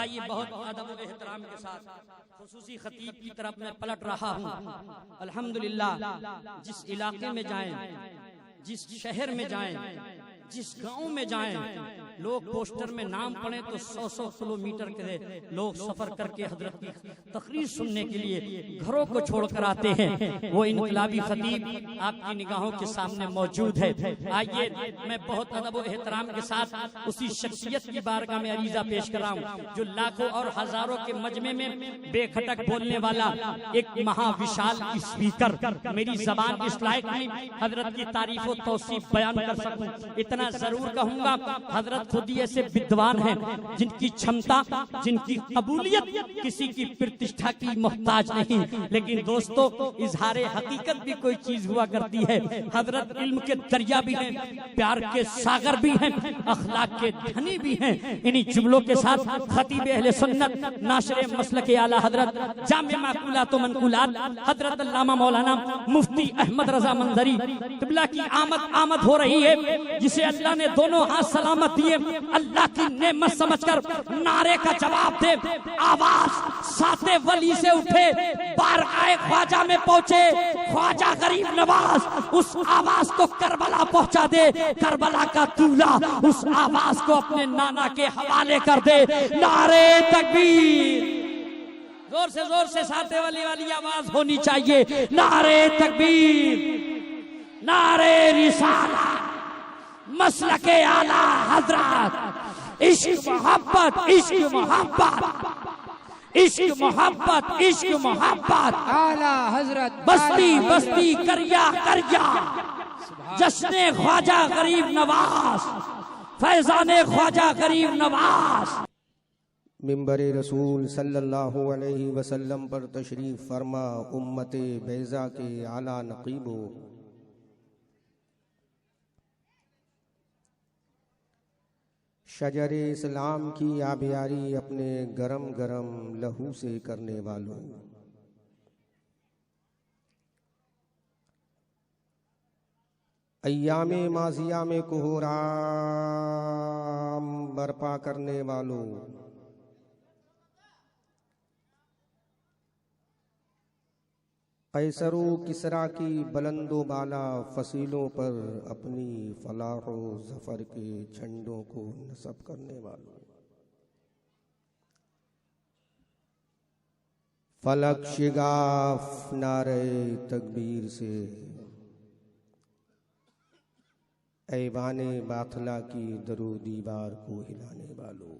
आइए बहुत अदब व एहतराम के साथ खुसूसी खतीब की तरफ मैं पलट रहा हूँ। अल्हम्दुलिल्लाह, जिस इलाके में जाएं, जिस शहर में जाएं, जिस गांव में जाएं, लोग पोस्टर में नाम पढ़े तो 100-100 किलोमीटर के लोग सफर करके हजरत की तकरीर सुनने के लिए घरों को छोड़कर आते हैं। वो इनकलाबी खतीब आपकी निगाहों के सामने मौजूद है। आइए मैं बहुत अदब व एहतराम के साथ उसी शख्सियत की बारगाह में अरीजा पेश कर रहा हूँ जो लाखों और हजारों के मजमे में बेखटक बोलने वाला एक महाविशाल स्पीकर। मेरी जबान इस लायक नहीं हजरत की तारीफ व तौसीफ बयान कर सकूं। इतना जरूर कहूंगा, हजरत खुद ही ऐसे विद्वान हैं जिनकी क्षमता, जिनकी कबूलियत किसी की प्रतिष्ठा की मोहताज नहीं। लेकिन दोस्तों, इजहारे हकीकत भी कोई चीज हुआ करती है। हजरत इल्म के दरिया भी हैं, प्यार के सागर भी हैं, अखलाक के धनी भी हैं। इन्हीं जुमलों के साथ खतीब अहले सुन्नत नाशरे मसलक आला हजरत जामे माकुलात व मनकुलात हजरत अल्लामा मौलाना मुफ्ती अहमद रजा मंजरी क़िबला की आमद हो रही है, जिसे अल्लाह ने दोनों हाथ सलामत दिए। अल्लाह की नेमत समझकर नारे का जवाब दे। आवाज साते वली से उठे, बारगाह ख्वाजा में पहुंचे ख्वाजा गरीब नवाज, उस आवाज को करबला पहुंचा दे। करबला का दूल्हा उस आवाज को अपने नाना के हवाले कर दे। नारे तकबीर, जोर से साते वाली आवाज होनी चाहिए। नारे तकबीर, नारे रिसाला, मसलके आला हजरत, इश्क मोहब्बत, इश्क मोहब्बत, इश्क मोहब्बत, इश्क मोहब्बत, आला हजरत, बस्ती बस्ती करिया करिया, जश्ने ख्वाजा गरीब नवाज, फैजाने ख्वाजा गरीब नवाज। मिंबर रसूल सल्लल्लाहु अलैहि वसल्लम पर तशरीफ फरमा उम्मते बैज़ा के आला नकीबो, शजर इस्लाम की आबियारी अपने गरम गरम लहू से करने वालों, अय्यामे माजिया में कोहराम बर्पा करने वालों, कैसरो किसरा की बुलंदो बाला फसीलों पर अपनी फलाहो जफर के झंडों को नस्ब करने वालों, फलक शिगाफ नारे तकबीर से ऐवाने बाथला की दरो दीवार को हिलाने वालों,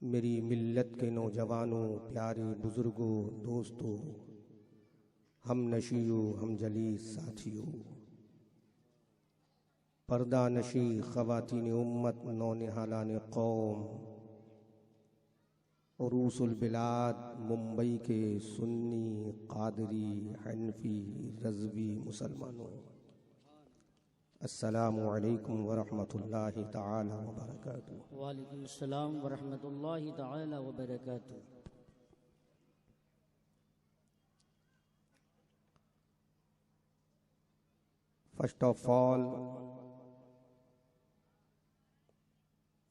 मेरी मिल्लत के नौजवानों, प्यारे बुजुर्गों, दोस्तों, हम नशियों, हम जलीस साथियों, पर्दा नशी ख़वातीन उम्मत, नौनिहालान कौम, उरूसुल बिलाद, मुंबई के सुन्नी, कादरी, हनफी, रज़वी मुसलमानों, अस्सलामु अलैकुम व रहमतुल्लाहि तआला व बरकातुहू। वालेकुम अस्सलाम व रहमतुल्लाहि तआला व बरकातुहू। फर्स्ट ऑफ ऑल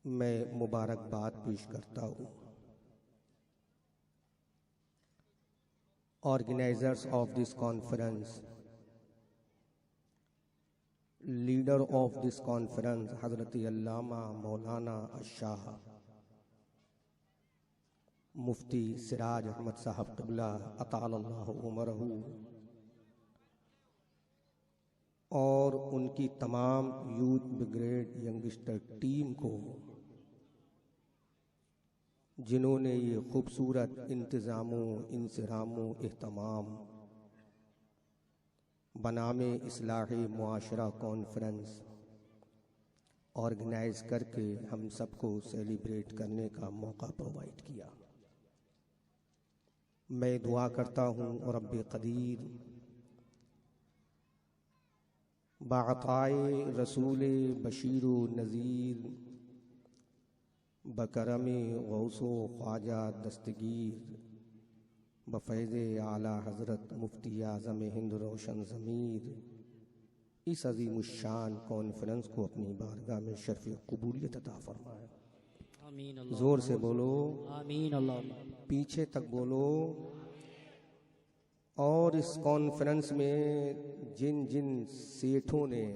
मैं मुबारकबाद पेश करता हूँ organisers of this conference, leader of this conference हजरत अल्लामा मौलाना अशाह मुफ्ती सिराज अहमद साहब क़िबला अतालल्लाहु उमरहू, और उनकी तमाम यूथ ब्रिगेड यंगस्टर टीम को, जिन्होंने ये खूबसूरत इंतज़ामों, इंसिरामों, एहतमाम बनामे इस्लाही मुआशरा कॉन्फ्रेंस ऑर्गेनाइज करके हम सबको सेलिब्रेट करने का मौका प्रोवाइड किया। मैं दुआ करता हूँ और रब्बे क़दीर बाअताए रसूल बशीर नज़ीर बकरमे गौसो ख्वाजा दस्तगीर बफ़ैज़े आला हज़रत मुफ्ती आज़म हिंद रोशन ज़मीर इस अज़ीमुश्शान कॉन्फ्रेंस को अपनी बारगाह में शर्फ़ क़बूलियत अता फ़रमाए। आमीन अल्लाह। जोर से बोलो, आमीन अल्लाह। पीछे तक बोलो। और इस कॉन्फ्रेंस में जिन जिन सेठों ने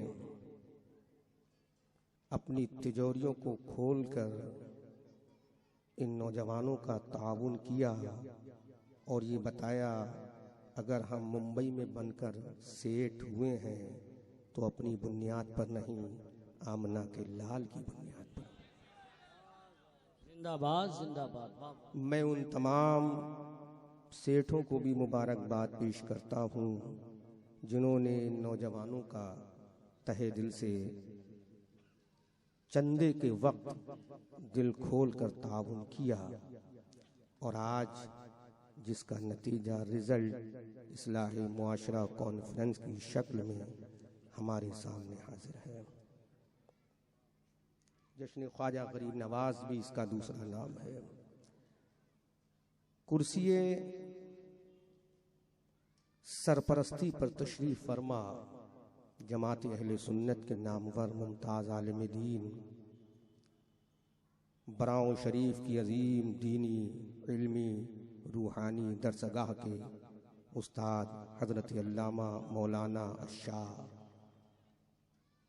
अपनी तिजोरियों को खोलकर इन नौजवानों का ताउन किया और ये बताया अगर हम मुंबई में बनकर सेठ हुए हैं तो अपनी बुनियाद पर नहीं, आमना के लाल की बुनियाद पर। जिंदाबाद जिंदाबाद। मैं उन तमाम सेठों को भी मुबारकबाद पेश करता हूँ जिन्होंने नौजवानों का तहे दिल से चंदे के वक्त दिल खोल कर ताउन किया और आज जिसका नतीजा रिजल्ट इस्लाही मुआशरा कॉन्फ्रेंस की शक्ल में हमारे सामने हाजिर है। जश्न ख्वाजा गरीब नवाज भी इसका दूसरा नाम है। कुर्सिए सरपरस्ती पर तशरीफ फरमा जमात अहले सुन्नत के नामवर मुमताज़ आलिम दीन बराओं शरीफ की अजीम दीनी इल्मी रूहानी दरसगाह के उस्ताद हज़रत अल्लामा मौलाना शाह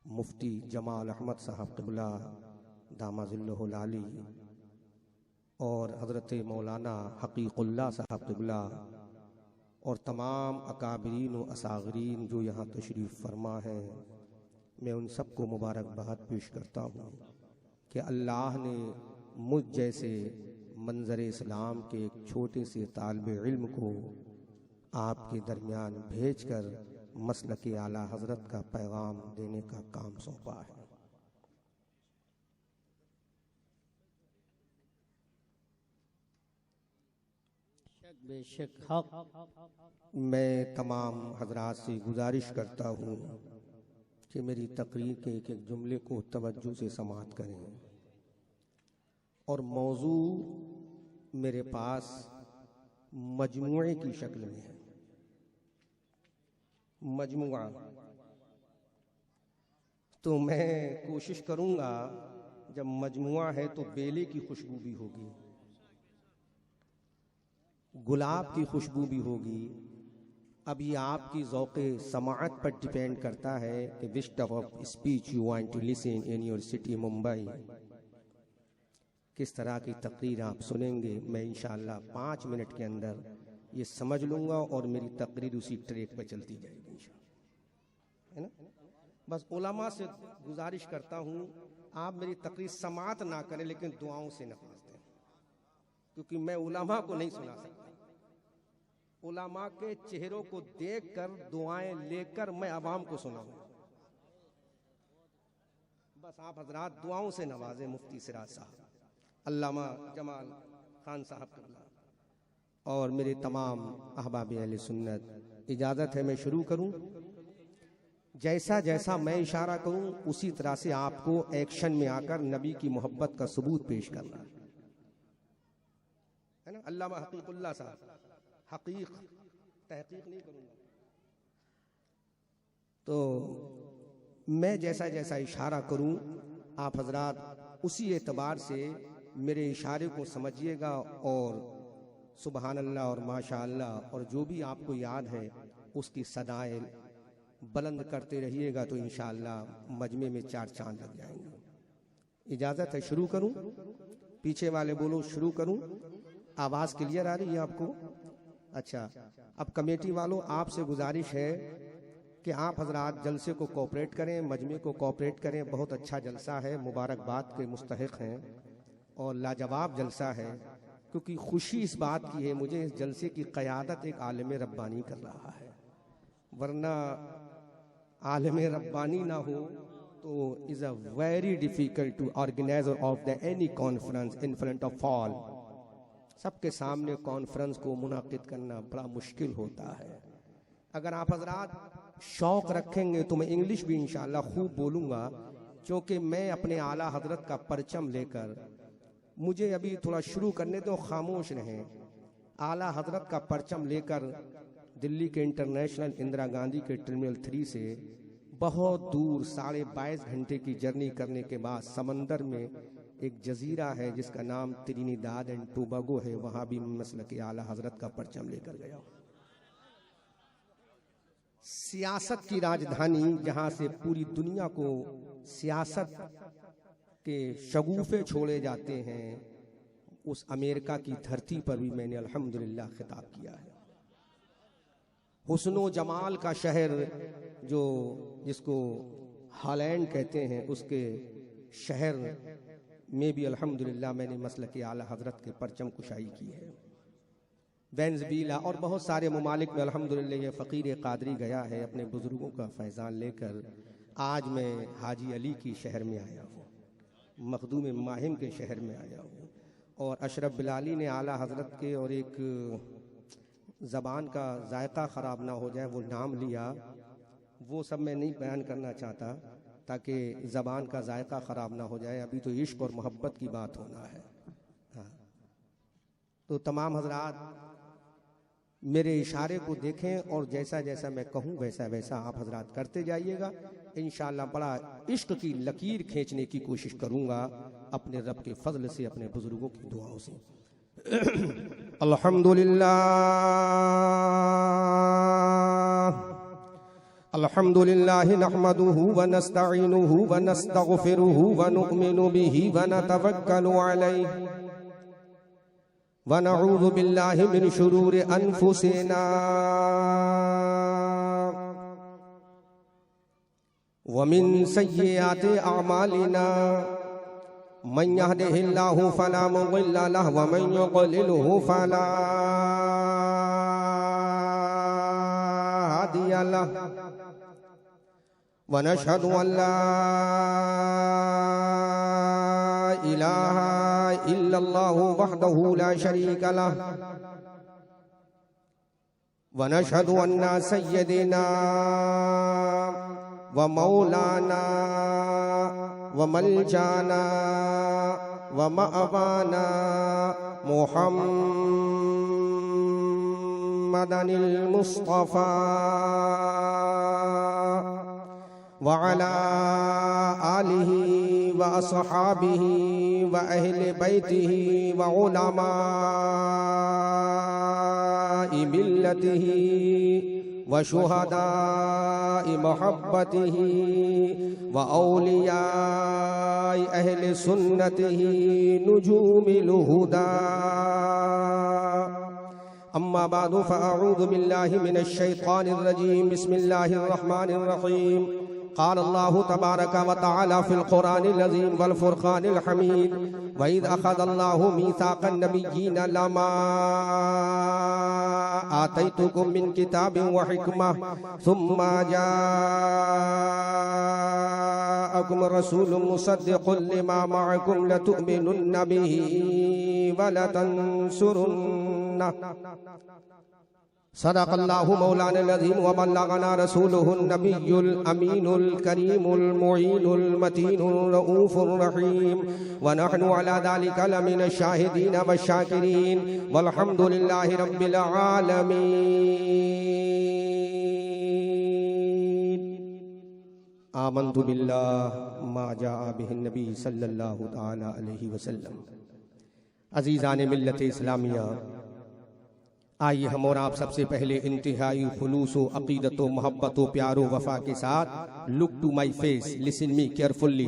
मुफ्ती जमाल अहमद साहब क़िबला दामाज़िल्लुहुल आली और हज़रत मौलाना हक़ीक़ुल्लाह साहब क़िबला और तमाम अकाबरीन व असागरीन जो यहाँ तशरीफ़ फरमा हैं, मैं उन सबको मुबारकबाद पेश करता हूँ कि अल्लाह ने मुझ जैसे मंजर इस्लाम के एक छोटे से तालिब इल्म को आपके दरमियान भेजकर मसलक आला हज़रत का पैगाम देने का काम सौंपा है। बेशक हक। मैं तमाम हजरात से गुजारिश करता हूँ कि मेरी तकरीर के एक एक जुमले को तवज्जो से समाअत करें और मौजू मेरे पास मजमुए की शक्ल में है। मजमुआ तो मैं कोशिश करूँगा जब मजमुआ है तो बेले की खुशबू भी होगी, गुलाब की खुशबू भी होगी। अब ये आपकी ज़ौक़े समाअत पर डिपेंड करता है कि which type of speech you want to listen in your city Mumbai, किस तरह की तकरीर आप सुनेंगे। मैं इंशाअल्लाह 5 मिनट के अंदर ये समझ लूँगा और मेरी तकरीर उसी ट्रैक पर चलती जाएगी इंशाअल्लाह, है ना। बस उलमा से गुजारिश करता हूँ आप मेरी तकरीर समाअत ना करें लेकिन दुआओं से नवाज दें, क्योंकि मैं उलमा को नहीं सुना सकता। उलमा के चेहरों को देखकर दुआएं लेकर मैं अवाम को सुनाऊं। बस आप हजरात दुआओं से नवाजें मुफ्ती सिराज साहब, अल्लामा जमाल खान साहब क़िबला और मेरे तमाम अहबाब अहले सुन्नत। इजाज़त है मैं शुरू करूं। जैसा जैसा मैं इशारा करूं उसी तरह से आपको एक्शन में आकर नबी की मोहब्बत का सबूत पेश करना है ना। अल्लामा हक़ीक़ुल्लाह साहब, हकीक तहकीक नहीं करूँगा। तो मैं जैसा जैसा इशारा करूँ आप हजरात उसी एतबार से मेरे इशारे को समझिएगा और सुबहान अल्लाह और माशा अल्लाह और जो भी आपको याद है उसकी सदाएं बुलंद करते रहिएगा तो इंशाअल्लाह मजमे में 4 चांद लग जाएंगे। इजाज़त है शुरू करूँ? पीछे वाले बोलो शुरू करूँ। आवाज़ क्लियर आ रही है आपको? अच्छा, अब कमेटी वालों आपसे गुजारिश है कि आप हजरात जलसे को कोऑपरेट करें, मजमे को कोऑपरेट करें। बहुत अच्छा जलसा है, मुबारकबाद के मुस्तहिक हैं और लाजवाब जलसा है, क्योंकि खुशी इस बात की है मुझे इस जलसे की क़यादत एक आलिम रब्बानी कर रहा है, वरना आलिम रब्बानी ना हो तो is a very difficult to organiser of the any conference in front of all. सबके सामने कॉन्फ्रेंस को मुनाकिद करना बड़ा मुश्किल होता है। अगर आप हजरात शौक़ रखेंगे तो मैं इंग्लिश भी इंशाअल्लाह खूब बोलूँगा, क्योंकि मैं अपने आला हजरत का परचम लेकर, मुझे अभी थोड़ा शुरू करने दो, खामोश रहें। आला हजरत का परचम लेकर दिल्ली के इंटरनेशनल इंदिरा गांधी के टर्मिनल 3 से बहुत दूर 22.5 घंटे की जर्नी करने के बाद समंदर में एक जजीरा है जिसका नाम त्रिनिदाद एंड टोबैगो है, वहां भी मसलक आला हजरत का परचम लेकर गया। सियासत की राजधानी जहां से पूरी दुनिया को सियासत के शगुफे छोड़े जाते हैं, उस अमेरिका की धरती पर भी मैंने अल्हम्दुलिल्लाह खिताब किया है। हुस्नो जमाल का शहर जो जिसको हॉलैंड कहते हैं, उसके शहर में भी अल्हम्दुलिल्लाह मैंने मसलक आला हजरत के परचम कुशाई की है। वेनेज़ुएला और बहुत सारे ममालिक में अल्हम्दुलिल्लाह ये फ़कीर क़ादरी गया है अपने बुज़ुर्गों का फैज़ान लेकर। आज मैं हाजी अली की शहर में आया हूँ, मखदूम माहिम के शहर में आया हूँ, और अशरफ बिलाली ने आला हजरत के और एक ज़बान का जायका ख़राब ना हो जाए वो नाम लिया, वो सब मैं नहीं बयान करना चाहता ताकि ज़बान का जायका ख़राब ना हो जाए। अभी तो इश्क और मोहब्बत की बात होना है। हाँ, तो तमाम हजरात मेरे इशारे को देखें और जैसा जैसा मैं कहूँ वैसा वैसा आप हजरात करते जाइएगा। इंशाअल्लाह बड़ा इश्क की लकीर खींचने की कोशिश करूँगा अपने रब के फजल से, अपने बुजुर्गों की दुआओं से। अल्हम्दुलिल्लाह अल्हम्दुलिल्लाह नहमदुहु व नस्तईनुहु व नस्तगफिरुहु व नुअमिनु बिही व नतवक्कलु अलैहि व नऊज़ु बिल्लाहि मिन शुरूरि अनफुसिना व मिन सय्यिआति अअमालिना मन यहदिहिल्लाहु फला मुदिल्ल लहु व मन युद्लिलहु फला हादिय लहु व नशहदु अन ला इलाहा इल्लल्लाहु वहदहु ला शरीक लहु व नशहदु अन्ना सय्यदिना व मौलाना व मलजाना व मअवाना मुहम्मदनिल मुस्तफा व अला आलिही व अस्हाबिही व अहले बैतिही व उलमाए मिल्लतिही व शुहदाए मोहब्बतिही व औलियाए अहले सुन्नतिही नुजूमिल हुदा। अम्मा बादु फ़अऊज़ु बिल्लाहि मिनश शैतानिर रजीम। बिस्मिल्लाहिर रहमानिर रहीम। क़ाल अल्लाहु तबारक व तआला फ़िल क़ुरआनिल अज़ीम वल फ़ुरक़ानिल हमीद व इज़ अख़ज़ल्लाहु मीसाक़न नबिय्यीन लमा आतैतुकुम मिन किताबिन व हिकमह सुम्मा जाअकुम रसूलुम मुसद्दिक़ुन लिमा मअकुम लतु'मिनुन्न बिही व लतंसुरुन्नह। सदक़ल्लाहु मौलाना अज़ीम व बल्लगना रसूलुहुन नबियुल अमीनुल करीमुल मुईनुल मतीनुर रऊफुर रहीम व नहनु अला ज़ालिका लमिनश शाहिदीन व शाकिरीन वल्हम्दुलिल्लाहि रब्बिल आलमीन। आमन्तु बिल्लाहि मा जाअ बिहिन नबी सल्लल्लाहु तआला अलैहि वसल्लम। अज़ीज़ान मिल्लत इस्लामिया, आइए हम और आप सबसे पहले इंतहाई खुलूस व अक़ीदत व मोहब्बत व प्यार व वफ़ा के साथ look to my face listen me carefully.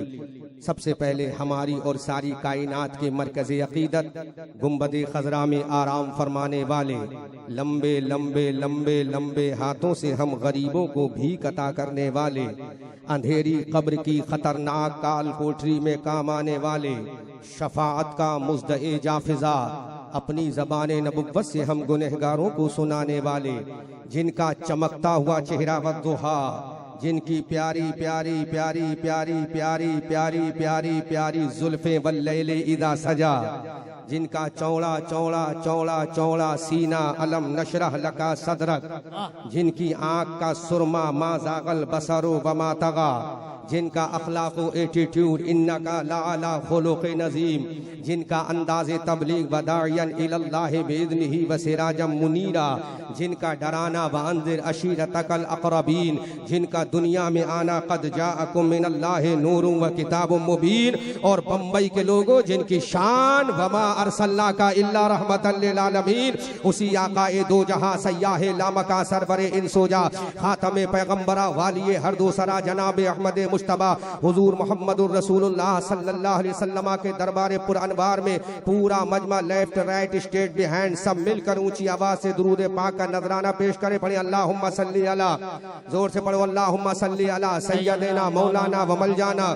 सबसे पहले हमारी और सारी कायनात के मरकज़ अक़ीदत गुंबद खज़रा में आराम फरमाने वाले लंबे लंबे लंबे लंबे हाथों से हम गरीबों को भीख अता करने वाले, अंधेरी कब्र की खतरनाक काल कोठरी में काम आने वाले, शफाअत का मुज़दए जाफ़िज़ा, अपनी ज़बाने नबुव्वत से हम गुनहगारों को सुनाने वाले, जिनका चमकता हुआ चेहरा वद्दुहा, जिनकी प्यारी प्यारी प्यारी प्यारी प्यारी प्यारी प्यारी प्यारी जुल्फ़े वल्लैले इज़ा सजा, जिनका चौड़ा चौड़ा चौड़ा चौड़ा सीना अलम नशरह लका सदरक, जिनकी आँख का सुरमा मा ज़ागल बसरो वमा तगा, जिनका अखलाक व एटीट्यूड इन्नका लअला खुलुक़ नज़ीम, जिनका अंदाज़े तबलीग बदायन इलल्लाह बिइज़्निही व सिराजम मुनीरा, जिनका डराना व अंज़िर अशीरतकल अक़रबीन, जिनका दुनिया में आना क़द जाअकुम मिनल्लाहि नूरुन व किताबुम मुबीन। और बम्बई के लोगों जिनकी शान वमा अरसलनाका इल्ला रहमतल लिल आलमीन, उसी आक़ाए दो जहां सय्याहे लामका सरवरे इंसोजा खातमे पैगम्बरा वालिए हर दो सरा जनाब अहमद मुश्तबा हुजूर मोहम्मदुर रसूलुल्लाह सल्लल्लाहु अलैहि वसल्लम के दरबार पुरअनवार में पूरा मजमा लेफ्ट राइट स्टेट बिहाइंड सब मिलकर ऊंची आवाज से दुरूद पाक का नजराना पेश करे। पढ़े अल्लाहुम्मा सल्ली अला, जोर से पढ़ो अल्लाहुम्मा सल्ली अला सय्यदना मौलाना व मलजाना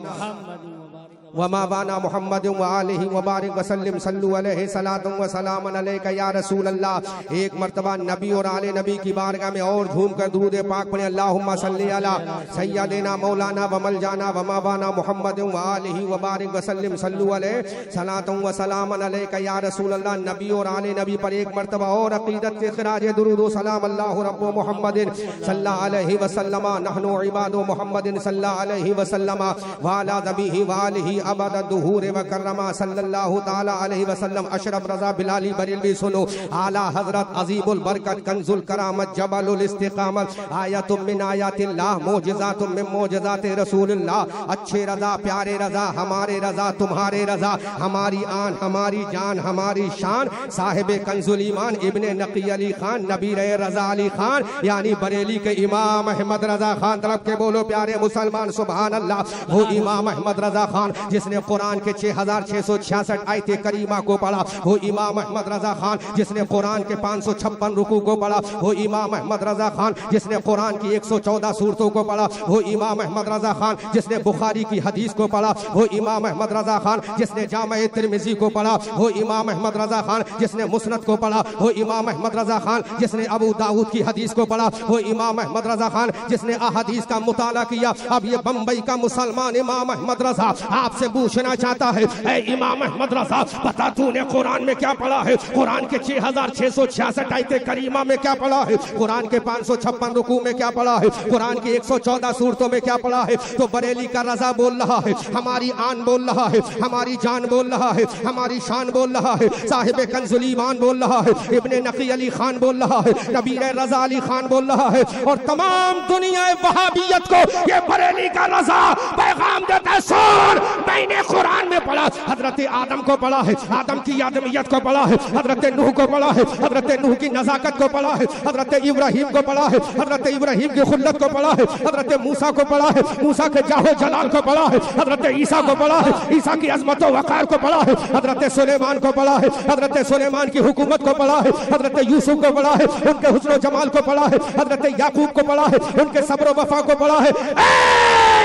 वमा वाना मुहम्मद व आलिहि व बारिक वसल्लम सल्लु अलैहि सलातु व सलामन अलैका या रसूल अल्लाह। एक मर्तबा नबी और आले नबी की बारगाह में और झूम कर दुरूद पाक पढ़े अल्लाहुम्मा सल्ली अला सय्यदना मौलाना व मलजाना वमा वाना मुहम्मद व आलिहि व बारिक वसल्लम सल्लु अलैहि सलातु व सलामन अलैका या रसूल अल्लाह। नबी और आले नबी पर एक मर्तबा और अकीदत से खिराज दुरूद व सलाम अल्लाहु रब्बु मुहम्मदिन सल्लल्लाहु अलैहि वसल्लम नहनु इबादु मुहम्मदिन सल्लल्लाहु अलैहि वसल्लम व अला नबीहि व आलिहि अबद दुहूर व कररमा सल्लल्लाहु ताला अलैहि वसल्लम। अशरफ रजा बिलाली बरेलवी सुनो, आला हजरत अजीमुल बरकत कंजुल करामत जबलुल इस्तिकामत आयतुम मिन आयातिल्लाह मोजज़ातुम मिन मोजज़ाति रसूलिल्लाह। अच्छे रजा प्यारे रजा हमारे रजा तुम्हारे रजा, हमारी आन हमारी जान हमारी शान, साहिब कंजुल ईमान इब्ने नकी अली खान नबीर रजा अली खान यानी बरेली के इमाम अहमद रजा खान। तरफ के बोलो प्यारे मुसलमान सुभान अल्लाह। वो इमाम अहमद रजा खान जिसने कुरान के 6666 आयते करीमा को पढ़ा, वो इमाम अहमद रजा खान जिसने कुरान के 556 रुकू को पढ़ा, वो इमाम अहमद रजा खान जिसने कुरान की 114 सूरतों को पढ़ा, वो इमाम अहमद रजा खान जिसने बुखारी की हदीस को पढ़ा, वो इमाम अहमद रजा खान जिसने जामे तिरमिजी को पढ़ा, वो इमाम अहमद रजा खान जिसने मुस्नद को पढ़ा, वो इमाम अहमद रजा खान जिसने अबू दाऊद की हदीस को पढ़ा, वो इमाम अहमद रजा खान जिसने अहादीस का मुताला किया। अब ये बम्बई का मुसलमान इमाम अहमद रजा आपसे पूछना चाहता है, ऐ इमाम अहमद रजा बता तूने कुरान में क्या पढ़ा है? कुरान के 6666 आयते करीमा में क्या पढ़ा है? कुरान के 556 रुकू में क्या पढ़ा है? कुरान की 114 सूरतों में क्या पढ़ा है? तो बरेली का रजा बोल रहा है, हमारी आन बोल रहा है, हमारी जान बोल रहा है, हमारी शान बोल रहा है, साहिब कंजुल ईमान बोल रहा है, इब्ने नकी अली खान बोल रहा है, नबीर रजा अली खान बोल रहा है। और तमाम दुनिया वहाबियत को ये बरेली का रजा पैगाम देता है, सुन मैंने कुरान में पढ़ा, हजरत आदम को पढ़ा है, आदम की आदमियत को पढ़ा है, हजरत नूह को पढ़ा है, हजरत नूह की नजाकत को पढ़ा है, हजरत इब्राहिम को पढ़ा है, हजरत इब्राहिम की खुल्लत को पढ़ा है, हजरत मूसा को पढ़ा है, मूसा के जाहो जलाल को पढ़ा है, हजरत ईसा को पढ़ा है, ईसा की अजमत व वकार को पढ़ा है, हजरत सुलेमान को पढ़ा है, हजरत सुलेमान की हुकूमत को पढ़ा है, हजरत यूसुफ को पढ़ा है, उनके हुस्न जमाल को पढ़ा है, हजरत याकूब को पढ़ा है, उनके सब्र वफा को पढ़ा है।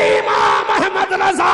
इमाम अहमद रजा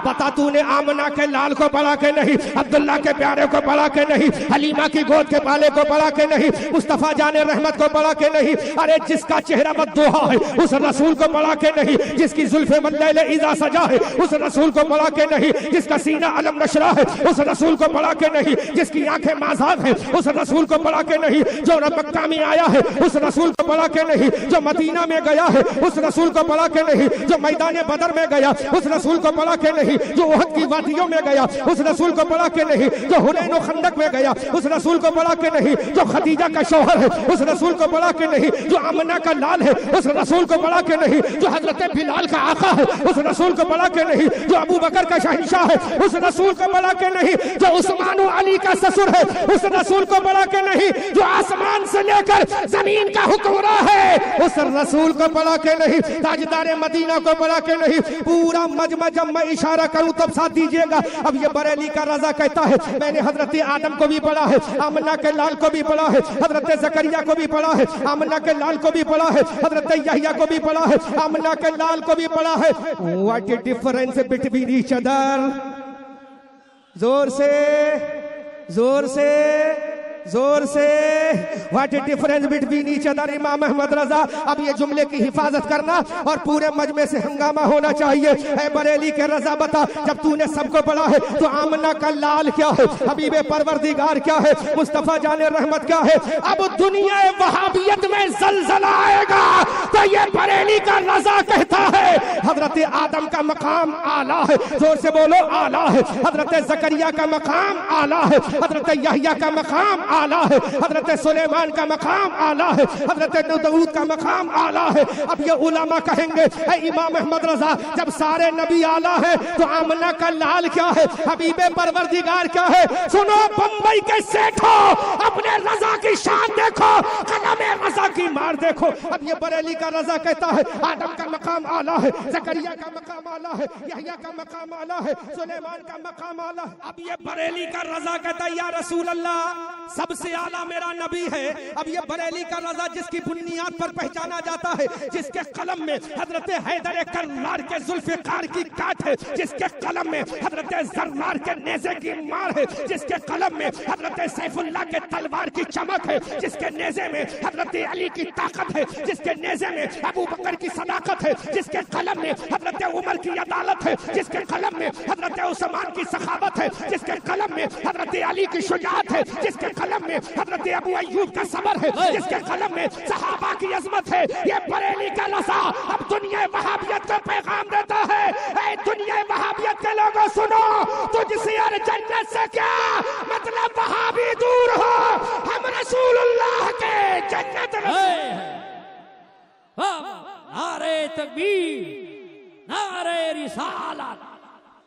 बता तूने आमना के लाल को पढ़ा के नहीं, अब्दुल्ला के प्यारे को पढ़ा के नहीं, हलीमा की गोद के पाले को पढ़ा के नहीं, मुस्तफा जाने रहमत को पढ़ा के नहीं, अरे जिसका चेहरा मद्दुहा है उस रसूल को पढ़ा के नहीं, जिसकी जुल्फे मल्लैल इज़ा सजा है उस रसूल को पढ़ा के नहीं, जिसका सीना अलम नशरा है उस रसूल को पढ़ा के नहीं, जिसकी आंखें माज़ाब है उस रसूल को पढ़ा के नहीं, जो मक्का में आया है उस रसूल को पढ़ा के नहीं, जो मदीना में गया है उस रसूल को पढ़ा के नहीं, जो मैदान बदर में गया उस रसूल को पढ़ा के नहीं, जो ओहद की वादियों में गया उस रसूल को पढ़ा के नहीं, जो हुनैन और खंदक में गया उस रसूल को पढ़ा के नहीं, जो खदीजा का शौहर है उस रसूल को पढ़ा के नहीं, जो आमना का लाल है उस रसूल को पढ़ा के नहीं, जो हजरत बिलाल का आका है उस रसूल को पढ़ा के नहीं, जो अबू बकर का शहंशाह है उस रसूल को पढ़ा के नहीं, जो उस्मान और अली का ससुर है उस रसूल को पढ़ा के नहीं, जो आसमान से लेकर जमीन का हुक्मरान है उस रसूल को पढ़ा के नहीं, ताजदार मदीना को पढ़ा के नहीं। पूरा मजमा जब मैं इशारा करूं तब साथ दीजिएगा। अब ये बरेली का रजा कहता है मैंने हजरत आदम को भी पढ़ा है, आमना के लाल को भी पढ़ा है, हजरत जकरिया को भी पढ़ा है, आमना के लाल को भी पढ़ा है, हजरत यहया को भी पढ़ा है, आमना के लाल को भी पढ़ा है। What is difference between each other? जोर से जोर से जोर से what is difference between each other? इमाम अहमद रजा अब ये जुमले की हिफाजत करना और पूरे मजमे से हंगामा होना चाहिए। ऐ बरेली के रजा बता जब तूने सबको पढ़ा है तो आमना का लाल क्या है, हबीबे परवरदिगार क्या है, मुस्तफा जाने रहमत क्या है? अब दुनिया वहाबियत में जलजला आएगा तो ये बरेली का रजा कहता है हजरत आदम का मकाम आला है, जोर से बोलो आला है। हजरत जकरिया का मकाम आला है, हजरत यहया का मकाम आला है, हजरत सुलेमान का मकाम आला है, हजरत दाऊद का मकाम आला है। अब ये उलमा कहेंगे इमाम अहमद रजा जब सारे नबी आला है तो आमना का लाल क्या है, हबीबे परवरदिगार क्या है? सुनो बंबई के सेठो, अपने रजा की शान देखो, कलमे रजा की मार देखो। अब ये बरेली का रजा कहता है आदम का मकाम आला है, जकरिया का मकाम आला है, यहया का मकाम आला है, सुलेमान का मकाम आला है। अब ये बरेली का रजा कहता है या रसूल अल्लाह सबसे आला मेरा नबी है। अब ये बरेली का रजा जिसकी बुनियाद पर पहचाना जाता है, जिसके कलम में हजरत हैदर कर्रार के जुल्फिकार की काट है, जिसके कलम में हजरत जर्रार के नेज़े की मार है, जिसके कलम में हजरत सैफुल्लाह के तलवार की चमक है, जिसके नेज़े में हजरत अली की ताकत है, जिसके नेज़े में अबू बकर की सदाकत है, जिसके कलम में हजरत उमर की अदालत है, जिसके कलम में हजरत उस्मान की सखावत है, जिसके कलम में हजरत अली की शुजाअत है, जिसके कलम में हजरत अबू अय्यूब का सबर है, जिसके कलम में सहाबा की अजमत है। ये बरेली का रज़ा अब दुनिया वहाबियत को पैगाम देता है, ऐ दुनिया वहाबियत के लोगों सुनो, तुझसे और जन्नत से क्या मतलब, वहाबी दूर हो, हम रसूलुल्लाह के जन्नत नारे तकबीर, नारे रिसालत,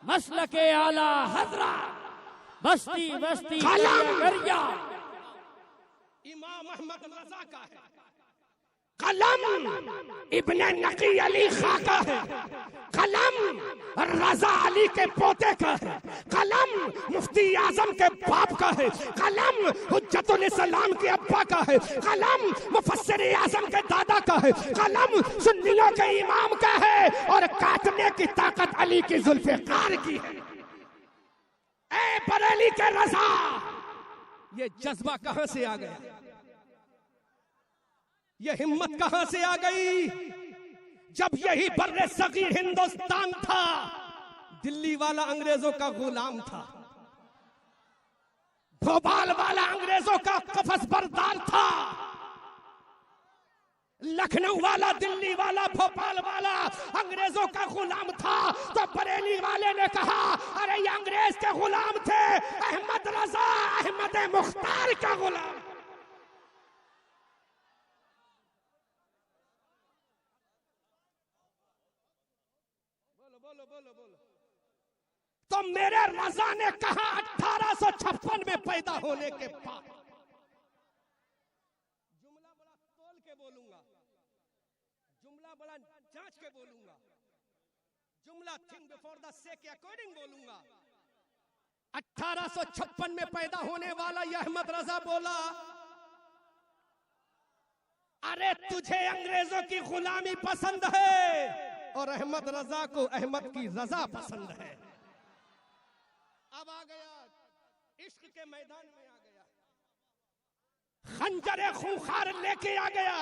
मसलके आला हजरा, बस्ती बस्ती करिया इमाम अहमद रजा का है, कलम इब्ने नकी अली खा का है, कलम रजा अली के पोते का है, कलम मुफ्ती आजम के बाप का है, कलम हुज्जतुल इस्लाम के अब्बा का है, कलम मुफस्सिर आजम के दादा का है, कलम सुन्नियों के इमाम का है, और काटने की ताकत अली की जुल्फिकार की है। ए बरेली के रजा, ये जज्बा कहां से आ गया, ये हिम्मत कहां से आ गई? जब यही बर्रे सगीर हिंदुस्तान था, दिल्ली वाला अंग्रेजों का गुलाम था, भोपाल वाला अंग्रेजों का कफस बरदार था, लखनऊ वाला, दिल्ली वाला, भोपाल वाला अंग्रेजों का गुलाम था। तो बरेली वाले ने कहा अरे ये अंग्रेज के गुलाम थे, अहमद रजा अहमद मुख्तार का गुलाम। तो मेरे रजा ने कहा 1856 में पैदा होने के बाद, जुमला बड़ा तोल के बोलूंगा, जुमला बड़ा जांच के बोलूंगा, जुमला थिंक बिफोर द सेक के अकॉर्डिंग बोलूंगा। 1856 में पैदा होने वाला यह अहमद रजा बोला अरे तुझे अंग्रेजों की गुलामी पसंद है और अहमद रजा को अहमद की रजा पसंद है। अब आ गया इश्क के मैदान में, आ गया खंजरे खूंखार लेके आ गया,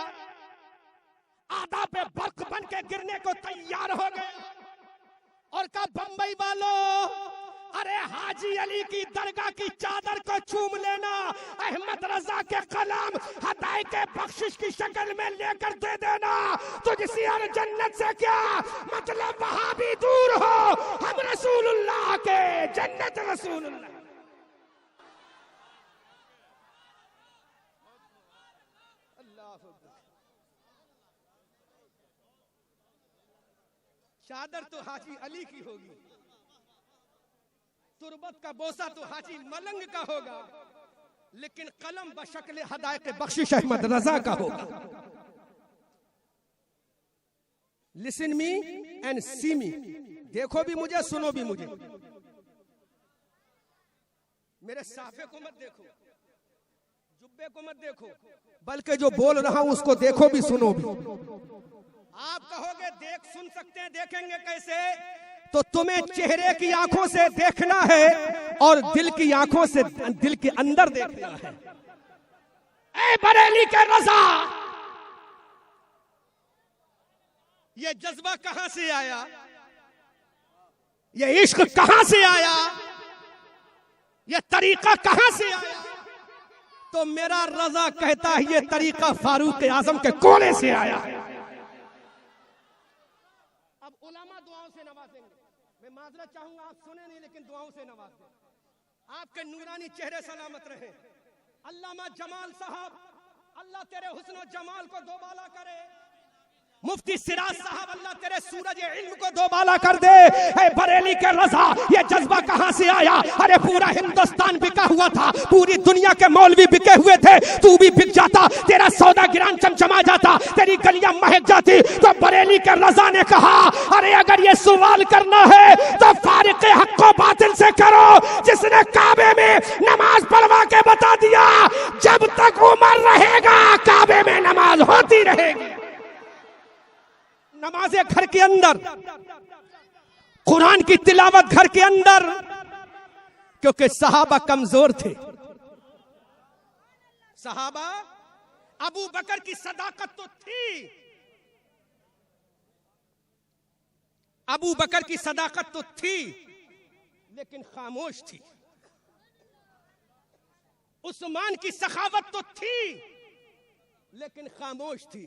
आधा पे बर्क बन के गिरने को तैयार हो गया और कहा बंबई वालों अरे हाजी अली की दरगाह की चादर को चूम लेना, अहमद रजा के कलाम हदाय के बख्शिश की शक्ल में लेकर दे देना, तुझसे और जन्नत से क्या मतलब, वहां भी दूर हो, हम रसूलुल्लाह के जन्नत रसूलुल्लाह। चादर तो हाजी अली की होगी, तुरबत का बोसा तो हाजी मलंग का होगा, लेकिन कलम बशक्ल हदायत बख्शिश अहमद रजा का होगा। लिसन मी एंड सी मी, देखो भी मुझे, सुनो भी मुझे, मेरे साफे को मत देखो, जुब्बे को मत देखो, बल्कि जो बोल रहा हूं उसको देखो भी सुनो भी। आप कहोगे देख सुन सकते हैं, देखेंगे कैसे? तो तुम्हें चेहरे की आंखों से देखना है और दिल की आंखों से दिल के अंदर देखना है। ए बरेली के रजा, ये जज्बा कहां से आया, ये इश्क कहां से आया, ये तरीका कहां से आया? तो मेरा रजा कहता है ये तरीका फारूक आजम के कोने से आया है। उलमा दुआओं से नवाजेंगे। मैं माजरत चाहूंगा, आप सुने नहीं लेकिन दुआओं से नवाज दें। आपके नूरानी चेहरे सलामत रहे। अल्लामा जमाल साहब, अल्लाह तेरे हुस्न और जमाल को दोबाला करे। मुफ्ती सिराज साहब, अल्लाह तेरे सूरज इल्म को दोबाला कर दे। ए बरेली के रजा, ये जज्बा कहां से आया? अरे पूरा हिंदुस्तान बिका हुआ था, पूरी दुनिया के मौलवी बिके हुए थे, तू भी बिक जाता, तेरा सौदा गिरान चमचमा जाता, तेरी गलियां महक जाती। तो बरेली के रजा ने कहा, अरे अगर ये सवाल करना है तो फारिक हक को बातिल से करो, जिसने काबे में नमाज पढ़वा के बता दिया जब तक उमर रहेगा काबे में नमाज होती रहेगी। नमाज़े घर के अंदर, कुरान की तिलावत घर के अंदर, क्योंकि सहाबा कमजोर थे। सहाबा, अबू बकर की सदाकत तो थी, अबू बकर की सदाकत तो थी लेकिन खामोश थी। उस्मान की सखावत तो थी लेकिन खामोश थी।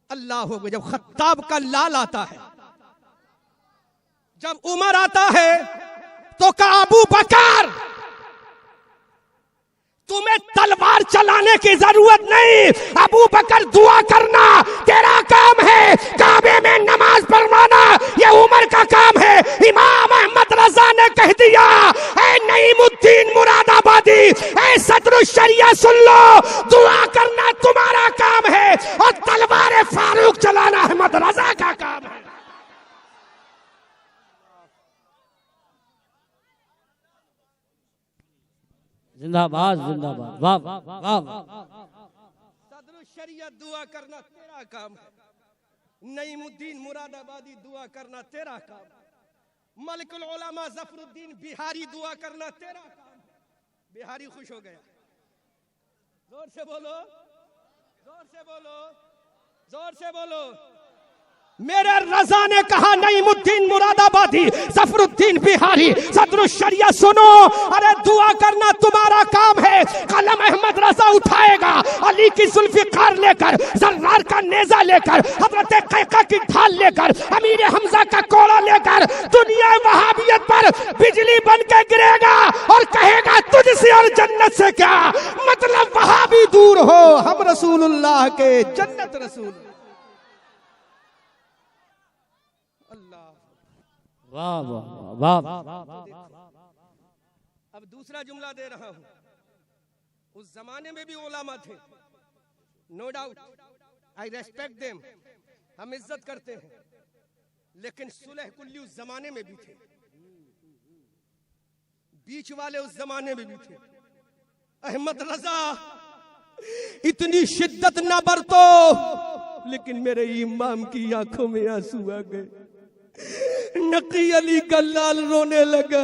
अल्लाह हो गया, जब खत्ताब का लाल आता है, जब उमर आता है तो कहा अबू बकर तुम्हें तलवार चलाने की जरूरत नहीं, अबू बकर दुआ करना तेरा काम है, काबे में नमाज पढ़वाना ये उमर का काम है। इमाम अहमद रजा ने कह दिया, ऐ नईमुद्दीन मुरादाबादी, ऐ सदरुल शरिया सुन लो, दुआ करना तुम्हारा काम है और तलवार फारूक चलाना अहमद रजा का काम है। जिंदाबाद जिंदाबाद, वाह वाह वाह। सदरुल शरिया दुआ करना तेरा काम है, नईमुद्दीन मुरादाबादी दुआ करना तेरा काम है, मलिकुल उलमा जफरुद्दीन बिहारी दुआ करना तेरा काम है। बिहारी खुश हो गया, जोर से बोलो, जोर से बोलो, जोर से बोलो। मेरे रजा ने कहा नईमुद्दीन मुरादाबादी, जफरुद्दीन बिहारी, सदरुल शरिया सुनो, अरे दुआ करना तुम्हारा काम है। कलम अहमद रजा उठाएगा, अली की जुल्फिकार लेकर, जर्रार का नेजा लेकर, हजरत कैका की ढाल लेकर, अमीर हमजा का कोड़ा लेकर, दुनिया वहाबियत पर बिजली बन के गिरेगा और कहेगा तुझसे और जन्नत से क्या मतलब, वहाबी दूर हो, हम रसूलुल्लाह के जन्नत रसूल। वाह वाह वाह। अब दूसरा जुमला दे रहा हूं, उस जमाने में भी उलमा थे, no doubt, I respect them, हम इज्जत करते हैं, लेकिन सुलह कुल्ली उस जमाने में भी थे, बीच वाले उस जमाने में भी थे। अहमद रजा इतनी शिद्दत ना बरतो, लेकिन मेरे इमाम की आंखों में आंसू आ गए। नकी अली का लाल रोने लगा,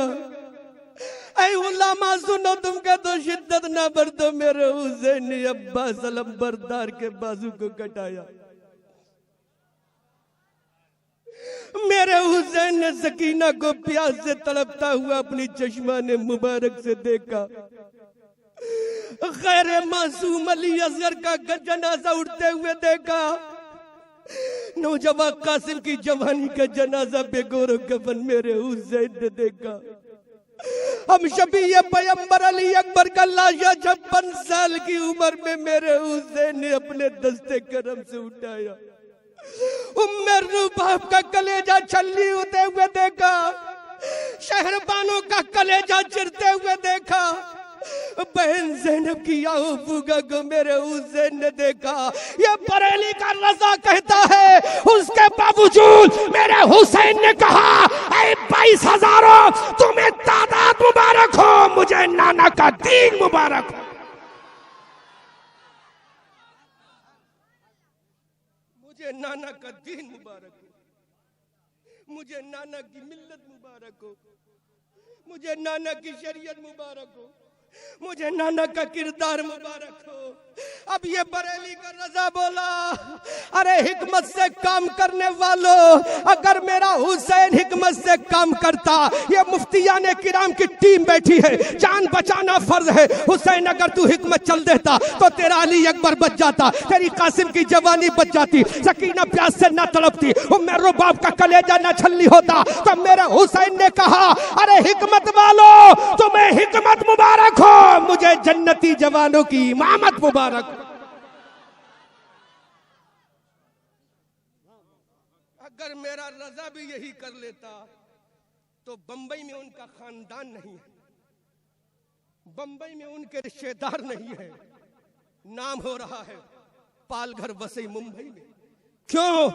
ऐ उलमा सुनो, तुम क्या तो शिद्दत ना बरतो, मेरे हुसैन ने अब्बास अलंबरदार के बाजू को कटाया। मेरे हुसैन ने सकीना को प्यास से तड़पता हुआ अपनी चश्माने मुबारक से देखा। खैर मासूम अली असगर का जनाजा उठते हुए देखा। नौजवान कासिम की जवानी का जनाजा बेगौर कफन मेरे हुसैन ने देखा। हम शबीए पैगंबर अली अकबर का लाशा 56 साल की उम्र में मेरे हुसैन ने अपने दस्ते करम से उठाया। उम्मे रूबाब का कलेजा छल्ली होते हुए देखा, शहरबानों का कलेजा चिरते हुए देखा, बहन ज़ैनब की आफूगा को मेरे हुसैन ने देखा। ये बरेली का रजा कहता है, उसके बावजूद मेरे हुसैन ने कहा, ऐ 22,000 तुम्हें तादाद मुबारक हो, मुझे नाना का दीन मुबारक हो, मुझे नाना का दीन मुबारक हो, मुझे नाना की मिल्लत मुबारक हो, मुझे नाना की शरीयत मुबारक हो, मुझे नाना का किरदार मुबारक हो। अब ये बरेली का रजा बोला, अरे हिकमत से काम करने वालों, अगर मेरा हुसैन हिकमत से काम करता, ये मुफ्तियाने किराम की टीम बैठी है, जान बचाना फर्ज है। हुसैन अगर तू हिकमत चल देता तो तेरा अली अकबर बच जाता, तेरी कासिम की जवानी बच जाती, सकीना प्यास से न तड़पती, उम्र रुबाब का कलेजा न छलनी होता। तो मेरे हुसैन ने कहा, अरे हिकमत वालों, तुम्हें हिकमत मुबारक हो, मुझे जन्नती जवानों की इमामत मुबारक। अगर मेरा रजा भी यही कर लेता तो बंबई में उनका खानदान नहीं है, बंबई में उनके रिश्तेदार नहीं है, नाम हो रहा है पालघर वसई मुंबई में। क्यों?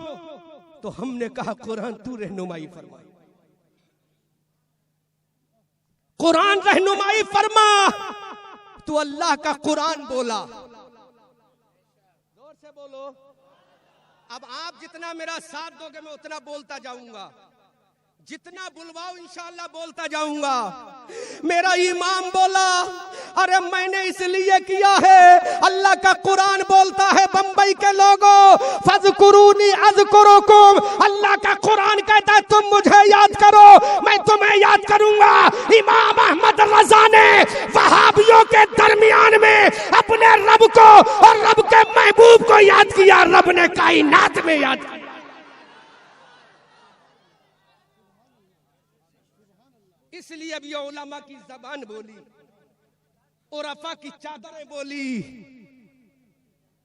तो हमने कहा कुरान तू रहनुमाई फरमा, कुरान रहनुमाई फरमा। तू अल्लाह का कुरान बोला, जोर से बोलो। अब आप जितना मेरा साथ दोगे मैं उतना बोलता जाऊंगा, जितना बुलवाओ इंशाअल्लाह बोलता जाऊंगा। मेरा इमाम बोला, अरे मैंने इसलिए किया है, अल्लाह का कुरान बोलता है बंबई के लोगों, फज़कुरूनी अज़कुरुकुम, अल्लाह का कुरान कहता है तुम मुझे याद करो मैं तुम्हें याद करूंगा। इमाम अहमद रजा ने वहाबियों के दरमियान में अपने रब को और रब के महबूब को याद किया, रब ने कायनात में याद किया। इसलिए अब ये उलमा की जबान बोली, उरफा की चादरें बोली,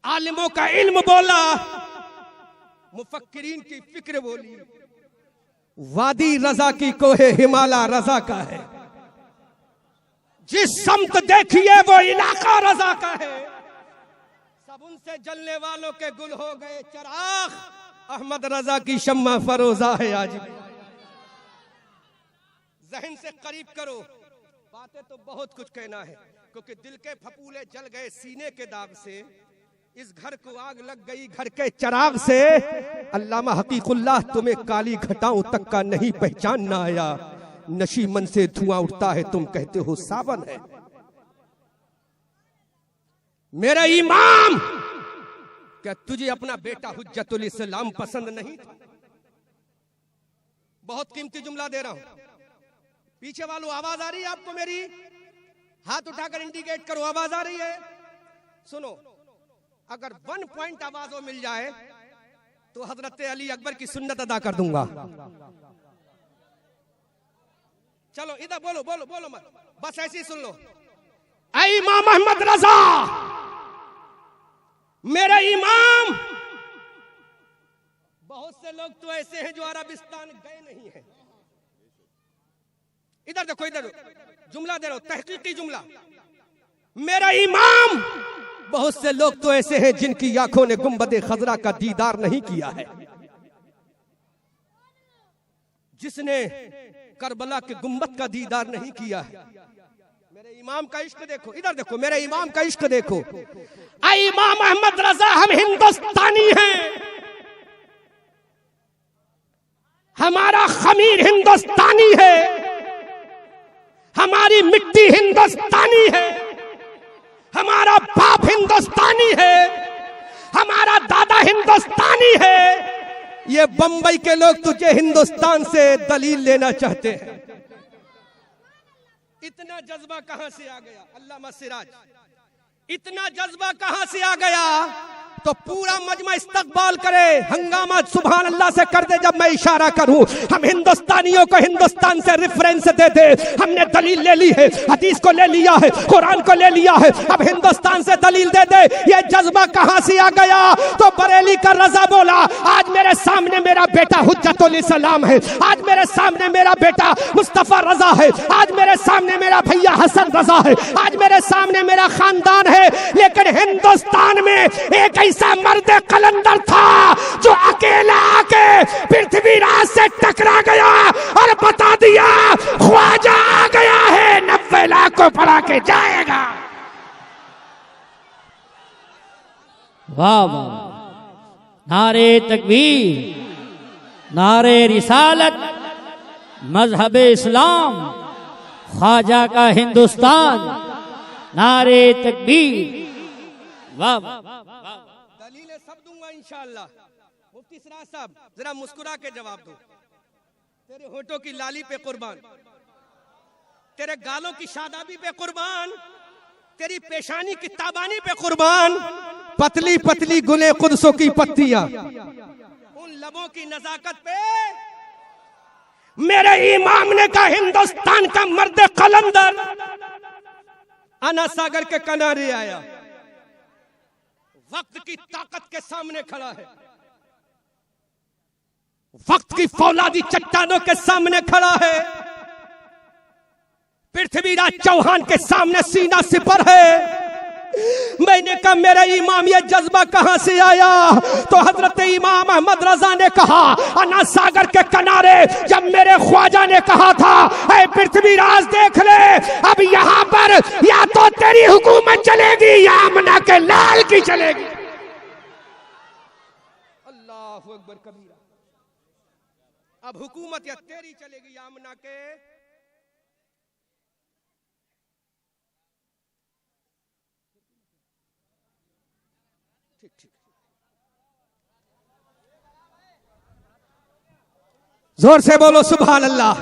आलिमों का इल्म बोला, मुफक्किरीन की फिक्र बोली। वादी रजा की कोहे हिमालय रजा का है, जिस समत देखिए वो इलाका रजा का है। सब उनसे जलने वालों के गुल हो गए चराग, अहमद रजा की शम्मा फरोजा है आज। जहन से करीब करो, बातें तो बहुत कुछ कहना है, क्योंकि दिल के फपूले जल गए सीने के दाग से, इस घर को आग लग गई घर के चराग से। अल्लामा हकीकुल्लाह तुम्हें काली घटाओं तक का नहीं पहचानना आया, नशी मन से धुआं उठता है तुम कहते हो सावन है। मेरा इमाम, क्या तुझे अपना बेटा हुज्जतुल इस्लाम पसंद नहीं था? बहुत कीमती जुमला दे रहा हूं, पीछे वालों आवाज आ रही है आपको मेरी? हाथ उठाकर इंडिकेट करो, आवाज आ रही है? सुनो, अगर 1 पॉइंट आवाजों मिल जाए तो हजरत अली अकबर की सुन्नत अदा कर दूंगा। चलो इधर बोलो बोलो बोलो मत, बस ऐसे ही सुन लो। ऐ इमाम अहमद रजा, मेरे इमाम, बहुत से लोग तो ऐसे हैं जो अरबिस्तान गए नहीं है। इधर देखो, इधर जुमला दे रहा हूं, तहकीकी जुमला। मेरा इमाम, बहुत से लोग तो ऐसे हैं जिनकी आंखों ने गुंबदे खजरा का दीदार नहीं किया है। जिसने करबला के गुंबद का दीदार नहीं किया है। मेरे इमाम का इश्क देखो, इधर देखो, मेरे इमाम का इश्क देखो। ऐ इमाम अहमद रजा, हम हिंदुस्तानी हैं, हमारा खमीर हिंदुस्तानी है, हमारी मिट्टी हिंदुस्तानी है, हमारा बाप हिंदुस्तानी है, हमारा दादा हिंदुस्तानी है। ये बंबई के लोग तुझे हिंदुस्तान से दलील लेना चाहते हैं। इतना जज्बा कहां से आ गया अल्लामा सिराज? इतना जज्बा कहां से आ गया? तो पूरा मजमा इस्तकबाल करे, हंगामा सुभान अल्लाह से कर दे जब मैं इशारा करूं। हम हिंदुस्तानियों को हिंदुस्तान से रेफरेंस दे दे, हमने दलील ले ली है, हदीस को ले लिया है, कुरान को ले लिया है, अब हिंदुस्तान से दलील दे दे। ये जज्बा कहां से आ गया? तो बरेली का रजा बोला, आज मेरे सामने मेरा बेटा हुज्जतुल इस्लाम है, आज मेरे सामने मेरा बेटा मुस्तफा रजा है, आज मेरे सामने मेरा भैया हसन रजा है, आज मेरे सामने मेरा खानदान है। लेकिन हिंदुस्तान में एक ऐसा मर्द कलंदर था जो अकेला आके पृथ्वीराज से टकरा गया और बता दिया ख्वाजा आ गया है, 90 लाख को पढ़ा के जाएगा। वाह वाह, नारे तकबीर, नारे रिसालत, मजहब इस्लाम, ख्वाजा का हिंदुस्तान, नारे तकबीर, वाह वाह वाह। दलीलें सब दूंगा इंशाअल्लाह। मुफ्ती सिराज साहब जरा मुस्कुरा के जवाब दो। तेरे होठों की लाली पे कुर्बान, तेरे गालों की शादाबी पे कुर्बान, तेरी पेशानी की ताबानी पे कुर्बान, पतली पतली गुले कुदसों की पत्तियां, उन लबों की नजाकत पे। मेरे इमाम ने कहा हिंदुस्तान का मर्द कलंदर अना सागर के किनारे आया, वक्त की ताकत के सामने खड़ा है, वक्त की फौलादी चट्टानों के सामने खड़ा है, पृथ्वीराज चौहान के सामने सीना सिपर है। मैंने कहा मेरा इमाम ये जज्बा कहां से आया? तो हजरत इमाम अहमद रजा ने कहा अना सागर के किनारे जब मेरे ख्वाजा ने कहा था ऐ पृथ्वीराज देख ले, अब यहां पर या तो तेरी हुकूमत चलेगी या आमना के लाल की चलेगी। अल्लाहु अकबर कबीरा। अब हुकूमत या तेरी चलेगी या आमना के। जोर से बोलो सुभान अल्लाह।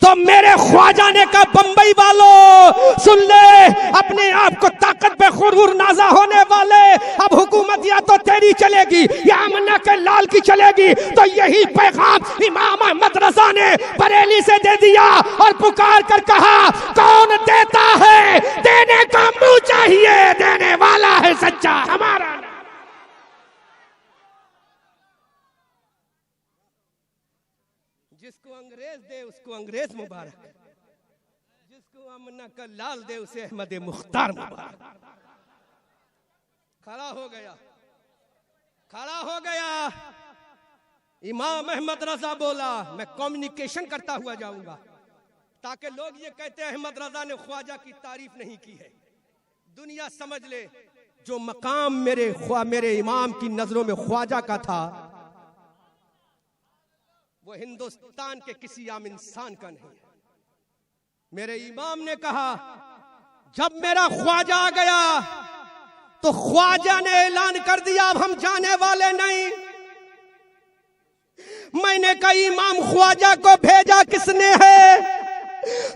तो मेरे ख्वाजा ने कहा बंबई वालों सुन ले, अपने आप को ताकत पे खुरूर नाजा होने वाले, अब हुकूमत या तो तेरी चलेगी या आमना के लाल की चलेगी। तो यही पैगाम इमाम अहमद रजा ने बरेली से दे दिया और पुकार कर कहा कौन देता है, देने का मुंह चाहिए, देने वाला है सच्चा हमारा। जिसको अंग्रेज दे उसको अंग्रेज मुबारक, जिसको आमना का लाल दे उसे अहमद मुख्तार मुबारक। खड़ा हो गया, खड़ा हो गया। इमाम अहमद रजा बोला मैं कम्युनिकेशन करता हुआ जाऊंगा ताकि लोग ये कहते हैं अहमद रजा ने ख्वाजा की तारीफ नहीं की है। दुनिया समझ ले जो मकाम मेरे इमाम की नजरों में ख्वाजा का था वो हिंदुस्तान के किसी आम इंसान का नहीं। मेरे इमाम ने कहा जब मेरा ख्वाजा आ गया तो ख्वाजा ने ऐलान कर दिया अब हम जाने वाले नहीं। मैंने कहा इमाम ख्वाजा को भेजा किसने है?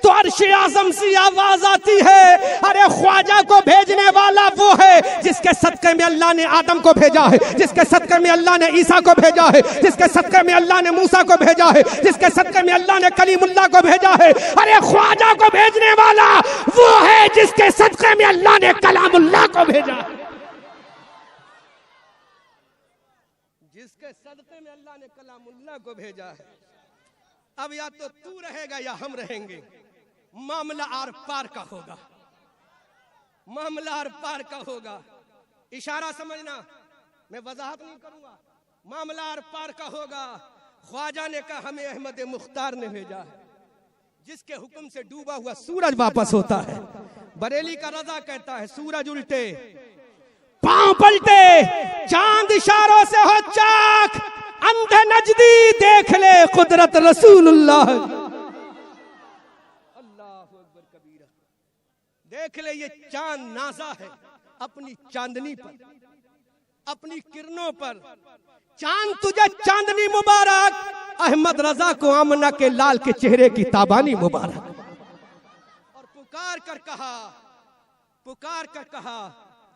तो अर्श आज़म से आवाज आती है अरे ख्वाजा को भेजने वाला वो है जिसके सदके में अल्लाह ने आदम को भेजा है, जिसके सदके में अल्लाह ने ईसा को भेजा है, जिसके सदके में अल्लाह ने मूसा को भेजा है, जिसके सदके में अल्लाह ने कलीमुल्लाह को भेजा है। अरे ख्वाजा को भेजने वाला वो है जिसके सदके में अल्लाह ने कलामुल्लाह को भेजा है, जिसके सदके में अल्लाह ने कलामुल्लाह को भेजा है। अब या तो तू रहेगा या हम रहेंगे, मामला आर पार का होगा, मामला आर पार का होगा। इशारा समझना, मैं वजाहत नहीं करूंगा, मामला आर पार का होगा। ख्वाजा ने कहा हमें अहमद मुख्तार ने भेजा है, जिसके हुक्म से डूबा हुआ सूरज वापस होता है। बरेली का रजा कहता है सूरज उल्टे पांव पलटे, चांद इशारों से हो चाक, अंधे नजदी देख ले कुदरत रसूलुल्लाह। अल्लाहु अकबर कबीरा। देख ले ये चांद नाजा है अपनी चांदनी पर, अपनी किरणों पर। चांद तुझे चांदनी मुबारक, अहमद रजा को आमना के लाल के चेहरे की ताबानी मुबारक। और पुकार कर कहा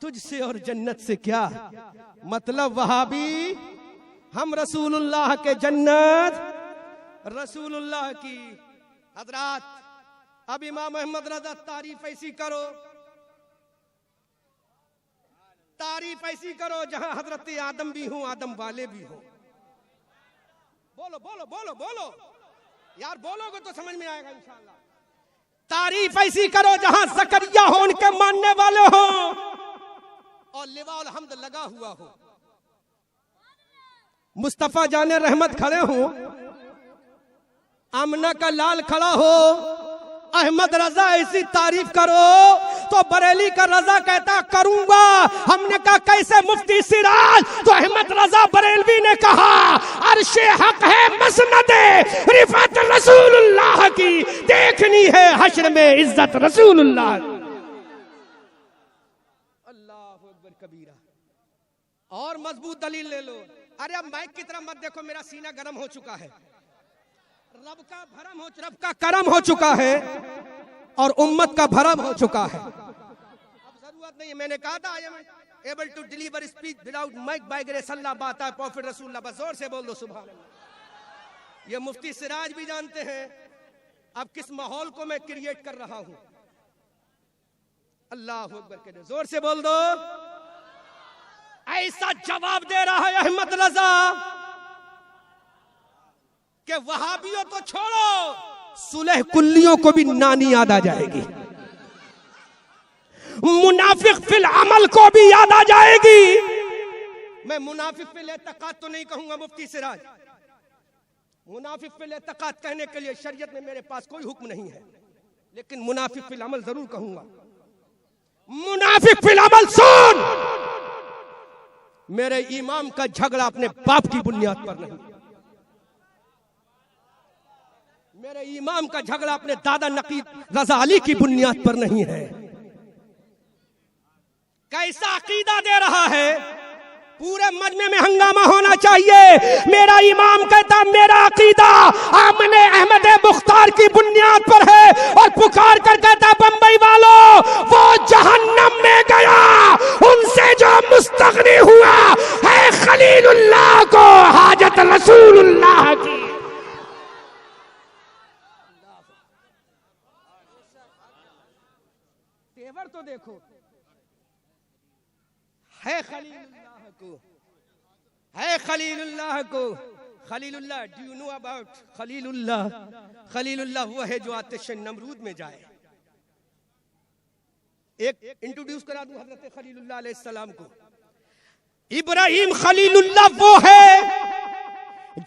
तुझसे और जन्नत से क्या मतलब वहाबी, हम रसूलुल्लाह के जन्नत रसूलुल्लाह की। हजरात अब इमाम अहमद रजा तारीफ ऐसी करो, तारीफ ऐसी करो जहां हजरत आदम भी हो, आदम वाले भी हो। बोलो बोलो बोलो बोलो यार, बोलोगे तो समझ में आएगा इंशाअल्लाह। तारीफ ऐसी करो जहां ज़करिया हो उनके मानने वाले हो और लिवाउल हम्द लगा हुआ हो, मुस्तफा जाने रहमत खड़े हो, आमना का लाल खड़ा हो, अहमद रजा ऐसी तारीफ करो तो बरेली का रजा कहता करूंगा। हमने कहा कैसे मुफ्ती सिराज? तो अहमद रजा बरेलवी ने कहा अर्शे हक है मसनदे रिफत रसूलुल्लाह की, देखनी है हश्र में इज्जत रसूलुल्लाह। अल्लाहु अकबर और मजबूत दलील ले लो। अरे अब माइक की तरफ मत देखो, मेरा सीना गर्म हो चुका है, रब का करम हो चुका है और उम्मत का भरम हो चुका है। अब जरूरत नहीं है, मैंने कहा था I am able to deliver speech without mic by grace Allah बात है प्रॉफिट रसूलुल्लाह। बस जोर से बोल दो सुभान अल्लाह। ये मुफ्ती सिराज भी जानते हैं अब किस माहौल को मैं क्रिएट कर रहा हूं। अल्लाह अकबर के जोर से बोल दो। ऐसा जवाब दे रहा है अहमद रजा कि वहाबियों तो छोड़ो, सुलह कुल्लियों को भी नानी याद आ जाएगी, मुनाफिक फिल अमल को भी याद आ जाएगी। मैं मुनाफिक फिल एतकाद तो नहीं कहूंगा मुफ्ती सिराज, मुनाफिक फिल एतकाद कहने के लिए शरीयत में मेरे पास कोई हुक्म नहीं है, लेकिन मुनाफिक फिल अमल जरूर कहूंगा। मुनाफिक फिल अमल सुन, मेरे इमाम का झगड़ा अपने बाप की बुनियाद पर नहीं, मेरे इमाम का झगड़ा अपने दादा नकीब रजा अली की बुनियाद पर नहीं है। कैसा अकीदा दे रहा है, पूरे मजमे में हंगामा होना चाहिए। मेरा इमाम कहता मेरा अकीदा आमने अहमद मुख्तार की बुनियाद पर है, और पुकार कर कहता बंबई वालों वो जहन्नम में गया उनसे जो मुस्तगनी हुआ है खलीलुल्लाह को हाजत रसूलुल्लाह की। तेवर तो देखो, है खलीलुल्लाह को, है खलीलुल्लाह को। Khalilullah, do you know about Khalilullah? Khalilullah वो है जो आतिश नमरूद में जाए। एक इंट्रोड्यूस करा दूं हजरत खलीलुल्लाह अलैहिस्सलाम को। इब्राहिम खलीलुल्लाह वो है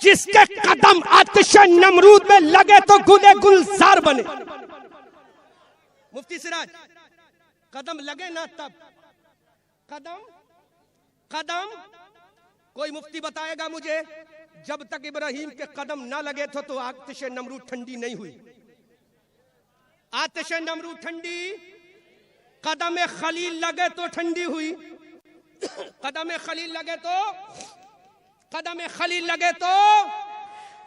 जिसके कदम आतिश नमरूद में लगे तो गुले गुलजार बने। मुफ्ती सिराज, कदम लगे ना तब, कदम कोई मुफ्ती बताएगा मुझे जब तक इब्राहिम के कदम ना लगे थे तो आतिश नमरूद ठंडी नहीं हुई। आतिश नमरूद ठंडी, कदम खलील लगे तो ठंडी हुई। कदम खलील लगे तो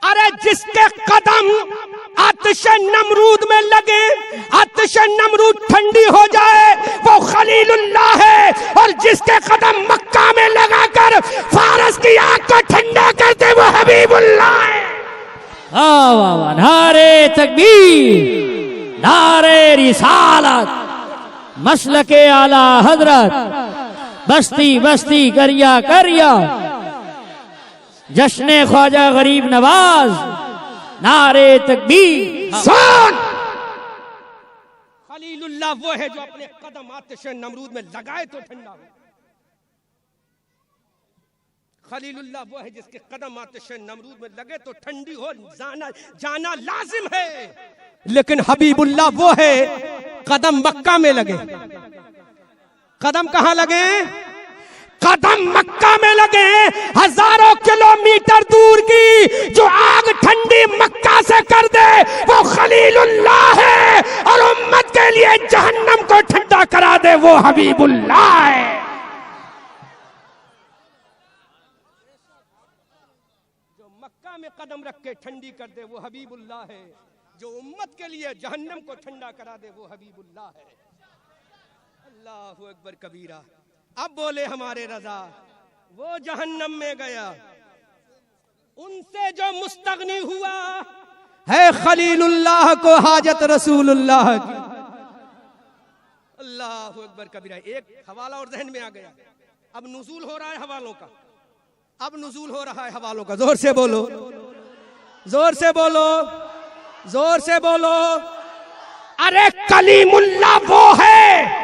अरे जिसके कदम आतिश नमरूद में लगे, आतिश नमरूद ठंडी हो जाए वो खलीलुल्लाह है, और जिसके कदम मक्का में लगाकर फारस की आग को ठंडा करते वो हबीबुल्लाह है। वाह वाह वाह, नारे तकबीर, नारे रिसालत, मसलके आला हजरत, बस्ती बस्ती करिया करिया, जश्ने ख्वाजा गरीब नवाज, नारे तकबीर। सुन, खलीलुल्लाह वो है जो अपने कदम आतिश नमरूद में लगाए तो ठंडा हो। खलीलुल्लाह वो है जिसके कदम आतिश नमरूद में लगे तो ठंडी हो, जाना लाजिम है। लेकिन हबीबुल्लाह वो है कदम मक्का में लगे, कदम कहां लगे? कदम मक्का में लगे, हजारों किलोमीटर दूर की जो आग ठंडी मक्का से कर दे वो खलीलुल्लाह है, और उम्मत के लिए जहन्नम को ठंडा करा दे वो हबीबुल्लाह है। जो मक्का में कदम रख के ठंडी कर दे वो हबीबुल्लाह है, जो उम्मत के लिए जहन्नम को ठंडा करा दे वो हबीबुल्लाह है। अल्लाहु अकबर कबीरा। अब बोले हमारे रजा, वो जहन्नम में गया उनसे जो मुस्तगनी हुआ है खलीलुल्लाह को हाजत रसूलुल्लाह की। अल्लाहु अकबर कबीरा। एक हवाला और जहन में आ गया, अब नुज़ूल हो रहा है हवालों का, अब नुज़ूल हो रहा है हवालों का। जोर से बोलो, जोर से बोलो, जोर से बोलो। अरे कलीमुल्लाह वो है,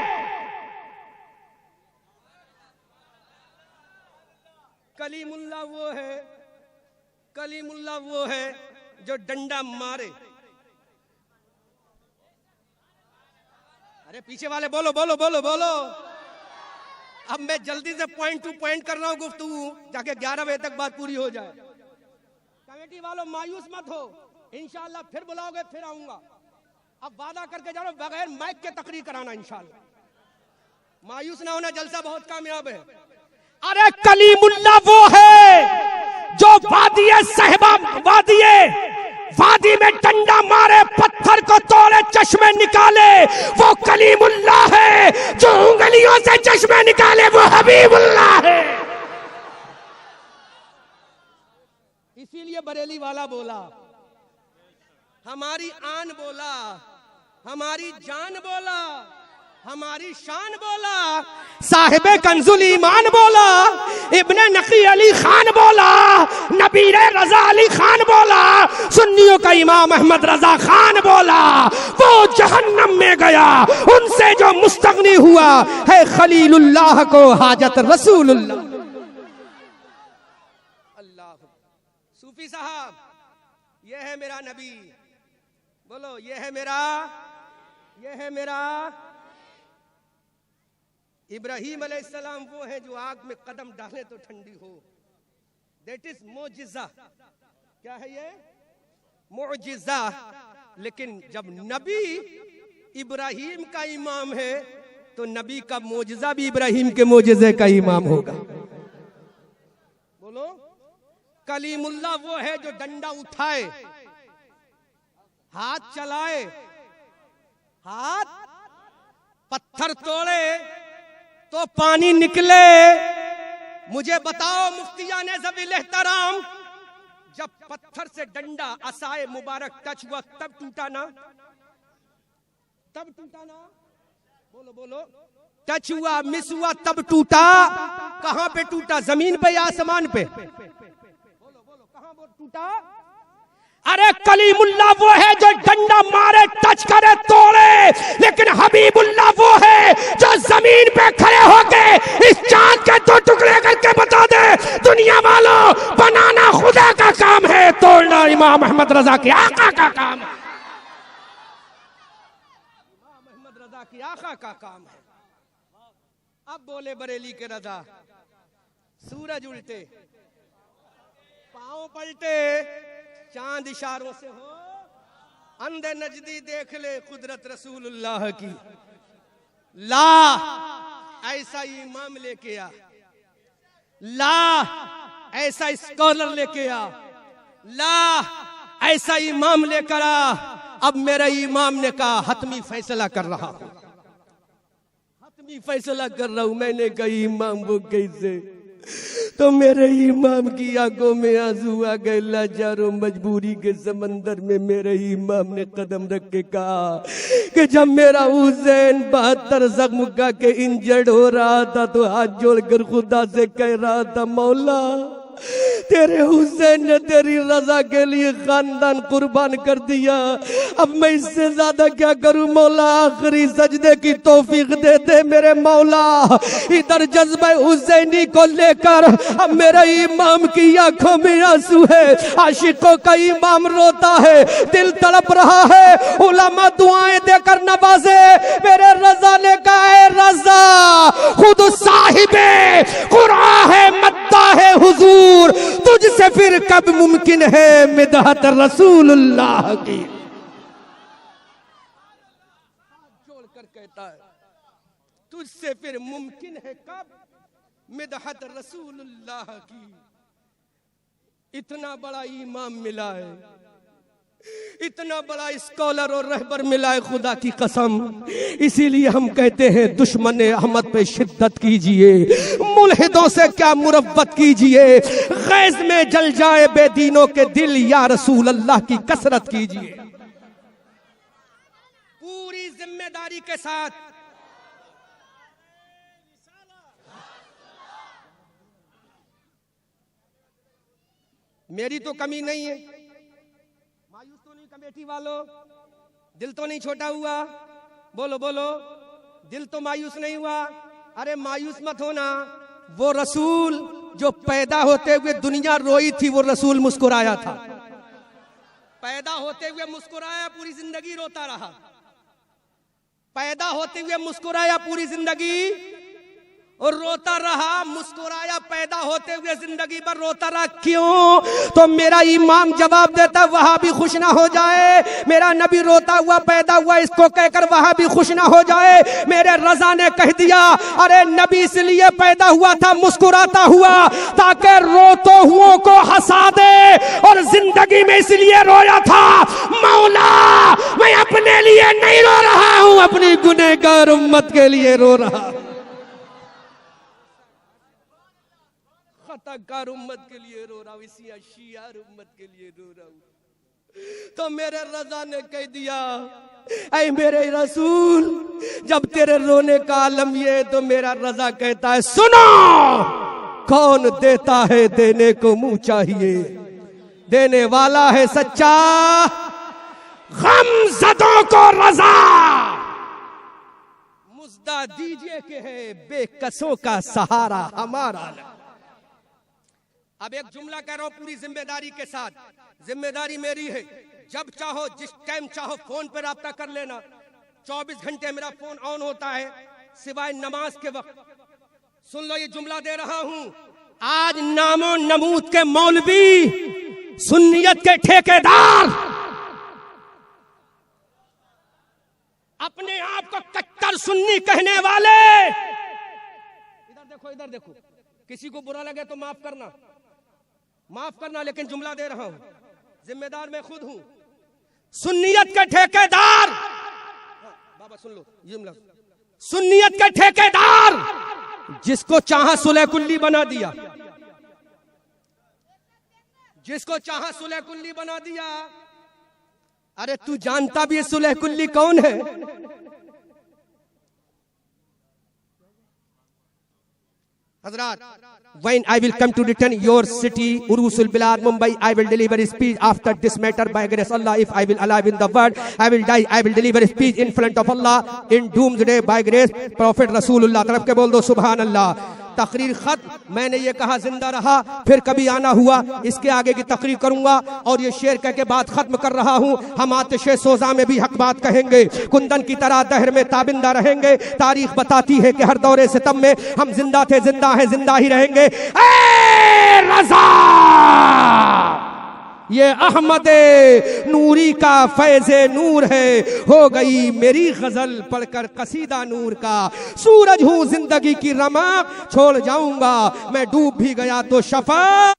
कलीमुल्लाह वो है, कलीमुल्लाह वो है जो डंडा मारे। अरे पीछे वाले बोलो बोलो बोलो बोलो। अब मैं जल्दी से पॉइंट टू पॉइंट कर रहा हूं गुफ्तगू, जाके 11 बजे तक बात पूरी हो जाए। कमेटी वालों मायूस मत हो, इंशाल्लाह फिर बुलाओगे फिर आऊंगा। अब वादा करके जाओ बगैर माइक के तकरीर कराना इंशाल्लाह। मायूस ना होना, जलसा बहुत कामयाब है। अरे कलीमुल्लाह वो है जो वादी में डंडा मारे, पत्थर को तोड़े, चश्मे निकाले, वो कलीमुल्लाह है। जो उंगलियों से चश्मे निकाले वो हबीबुल्लाह है। इसीलिए बरेली वाला बोला, हमारी आन बोला, हमारी जान बोला, हमारी शान बोला, साहिबे कंजुल ईमान बोला, इब्ने नकी अली खान बोला, नबीरे रजा अली खान बोला, सुन्नियों का इमाम अहमद रजा खान बोला। वो जहन्नम में गया, उनसे जो मुस्तगनी हुआ है खलीलुल्लाह को हाजत रसूलुल्लाह। अल्लाह। सूफी साहब, ये है मेरा नबी, बोलो ये है मेरा इब्राहीम अलैहिस्सलाम वो है जो आग में कदम डाले तो ठंडी हो। दैट इज मोजिज़ा। क्या है ये? मोजिज़ा। लेकिन जब नबी इब्राहीम का इमाम है तो नबी का मोजिज़ा भी इब्राहीम के मोजिज़े का इमाम होगा। बोलो, कलीमुल्लाह वो है जो डंडा उठाए, हाथ चलाए, हाथ पत्थर तोड़े तो पानी निकले। मुझे बताओ मुफ्तियाने ज़वील एहतराम, जब पत्थर से डंडा असाए मुबारक टच हुआ तब टूटा ना? बोलो बोलो, टच हुआ, मिस हुआ तब टूटा। कहां पे टूटा? जमीन पे या आसमान पे? बोलो बोलो, कहां टूटा? अरे कलीमुल्लाह वो है जो डंडा मारे, टच करे, तोड़े, लेकिन हबीबुल्लाह वो है जो जमीन पे खड़े होके इस चांद के दो टुकड़े करके बता दे, दुनिया वालों, बनाना खुदा का काम है, तोड़ना इमाम अहमद रजा के आका का काम है। इमाम अहमद रजा की आका का काम है। अब बोले बरेली के रजा, सूरज उल्टे, पांव पलटे, चांद इशारों से हो, अंधे नजदी देख ले कुदरत रसूलुल्लाह की। ला ऐसा इमाम लेके आ, ला ऐसा स्कॉलर लेके आ, ला ऐसा इमाम लेकर आ। अब मेरे इमाम ने कहा हतमी फैसला कर रहा हूं, हतमी फैसला कर रहा हूं। मैंने कहा इमाम वो कैसे? तो मेरे इमाम की आंखों में आंसू आ गए। लाचारों मजबूरी के समंदर में मेरे इमाम ने कदम रख के कहा कि जब मेरा हुसैन 72 जख्म का के इंजर्ड हो रहा था तो हाथ जोड़कर खुदा से कह रहा था, मौला तेरे हुसैन ने तेरी रजा के लिए खानदान कुर्बान कर दिया, अब मैं इससे ज्यादा क्या करूं मौला? आखिरी सजदे की तौफीक दे दे मेरे मौला। इधर जज्बे हुसैनी को लेकर अब मेरे इमाम की आंखों में आंसू है, आशिकों का इमाम रोता है, दिल तड़प रहा है, उलमा दुआएं देकर नवाजे। मेरे रजा ने कहा है रजा खुद साहिबे कुरान है, मद्दा है हुजूर, तुझसे फिर कब मुमकिन है मिदहत रसूलुल्लाह की। जोड़कर कहता है तुझसे फिर मुमकिन है कब मिदहत रसूलुल्लाह की। इतना बड़ा इमाम मिला है, इतना बड़ा स्कॉलर और रहबर मिला है, खुदा की कसम। इसीलिए हम कहते हैं दुश्मन अहमद पे शिद्दत कीजिए, मुल्हिदों से क्या मुरव्वत कीजिए, गैज़ में जल जाए बेदीनों के दिल, या रसूल अल्लाह की कसरत कीजिए। पूरी जिम्मेदारी के साथ मेरी तो कमी नहीं है, मायूस तो नहीं कमेटी वालों, दिल तो नहीं छोटा हुआ? बोलो बोलो, दिल तो मायूस नहीं हुआ? अरे मायूस मत होना, वो रसूल जो पैदा होते हुए दुनिया रोई थी वो रसूल मुस्कुराया था। पैदा होते हुए मुस्कुराया, पूरी जिंदगी रोता रहा। पैदा होते हुए मुस्कुराया, पूरी जिंदगी और रोता रहा, मुस्कुराया, पैदा होते हुए जिंदगी भर रोता रहा। क्यों? तो मेरा इमाम जवाब देता वहां भी खुश ना हो जाए। मेरा नबी रोता हुआ पैदा हुआ, इसको कहकर वहां भी खुश ना हो जाए। मेरे रजा ने कह दिया, अरे नबी इसलिए पैदा हुआ था मुस्कुराता हुआ ताकि रोतो हुओं को हंसा दे, और जिंदगी में इसलिए रोया था, मौला मैं अपने लिए नहीं रो रहा हूं, अपनी गुनहगार उम्मत के लिए रो रहा हूं, खताकार उम्मत के लिए रो रहा हूं, इसी अशियार उम्मत के लिए रो रहा हूं। तो मेरे रजा ने कह दिया, ऐ मेरे रसूल, जब तेरे रोने का आलम ये, तो मेरा रजा कहता है सुनो, कौन देता है देने को मुंह चाहिए, देने वाला है सच्चा, गमज़दों को रजा मुज्दा दीजिए कि है बेकसों का सहारा हमारा। अब एक जुमला कह रहा हूं पूरी जिम्मेदारी के साथ, जिम्मेदारी मेरी है। जब चाहो जिस टाइम चाहो फोन पर राब्ता कर लेना, 24 घंटे मेरा फोन ऑन होता है सिवाय नमाज के वक्त। सुन लो ये जुमला दे रहा हूं, आज नामो नमूद के मौलवी, सुन्नियत के ठेकेदार, अपने आप को कट्टर सुन्नी कहने वाले, इधर देखो, किसी को बुरा लगे तो माफ करना, लेकिन जुमला दे रहा हूं, जिम्मेदार मैं खुद हूं। सुन्नियत के ठेकेदार, बाबा सुन लो जुमला, सुन्नियत के ठेकेदार जिसको चाहा सुलह कुल्ली बना दिया, जिसको चाहा सुलह कुल्ली बना दिया। अरे तू जानता भी है सुलह कुल्ली कौन है? Hazrat, when I will come to return your city, Urusul Bilad, Mumbai, I will deliver a speech after this matter by grace Allah. If I will alive in the world, I will die. I will deliver a speech in front of Allah in doomsday by grace. Prophet Rasulullah, तरफ के बोल दो सुभान अल्लाह। तकरीर खत्म। मैंने ये कहा जिंदा रहा, फिर कभी आना हुआ इसके आगे की तकरीर करूंगा, और ये शेर कह के बात खत्म कर रहा हूं। हम आतिशे सोजा में भी हक बात कहेंगे, कुंदन की तरह दहर में ताबिंदा रहेंगे। तारीख बताती है कि हर दौरे सितम में हम जिंदा थे, जिंदा हैं, जिंदा ही रहेंगे। ए रज़ा, ये अहमदे नूरी का फैज़े नूर है, हो गई मेरी गजल पढ़कर कसीदा नूर का। सूरज हूँ जिंदगी की रमक, छोड़ जाऊंगा मैं डूब भी गया तो शफा।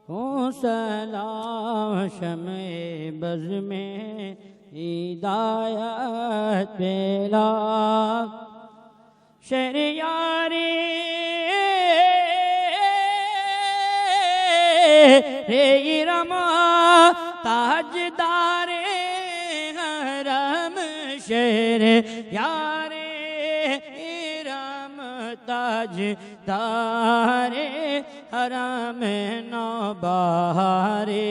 हो सलाम शमे बज़ में हिदायत पेला, शरियारे रे रमा ताजदारे हरम, शेर यारे रम ताजदारे हरम नौबहारे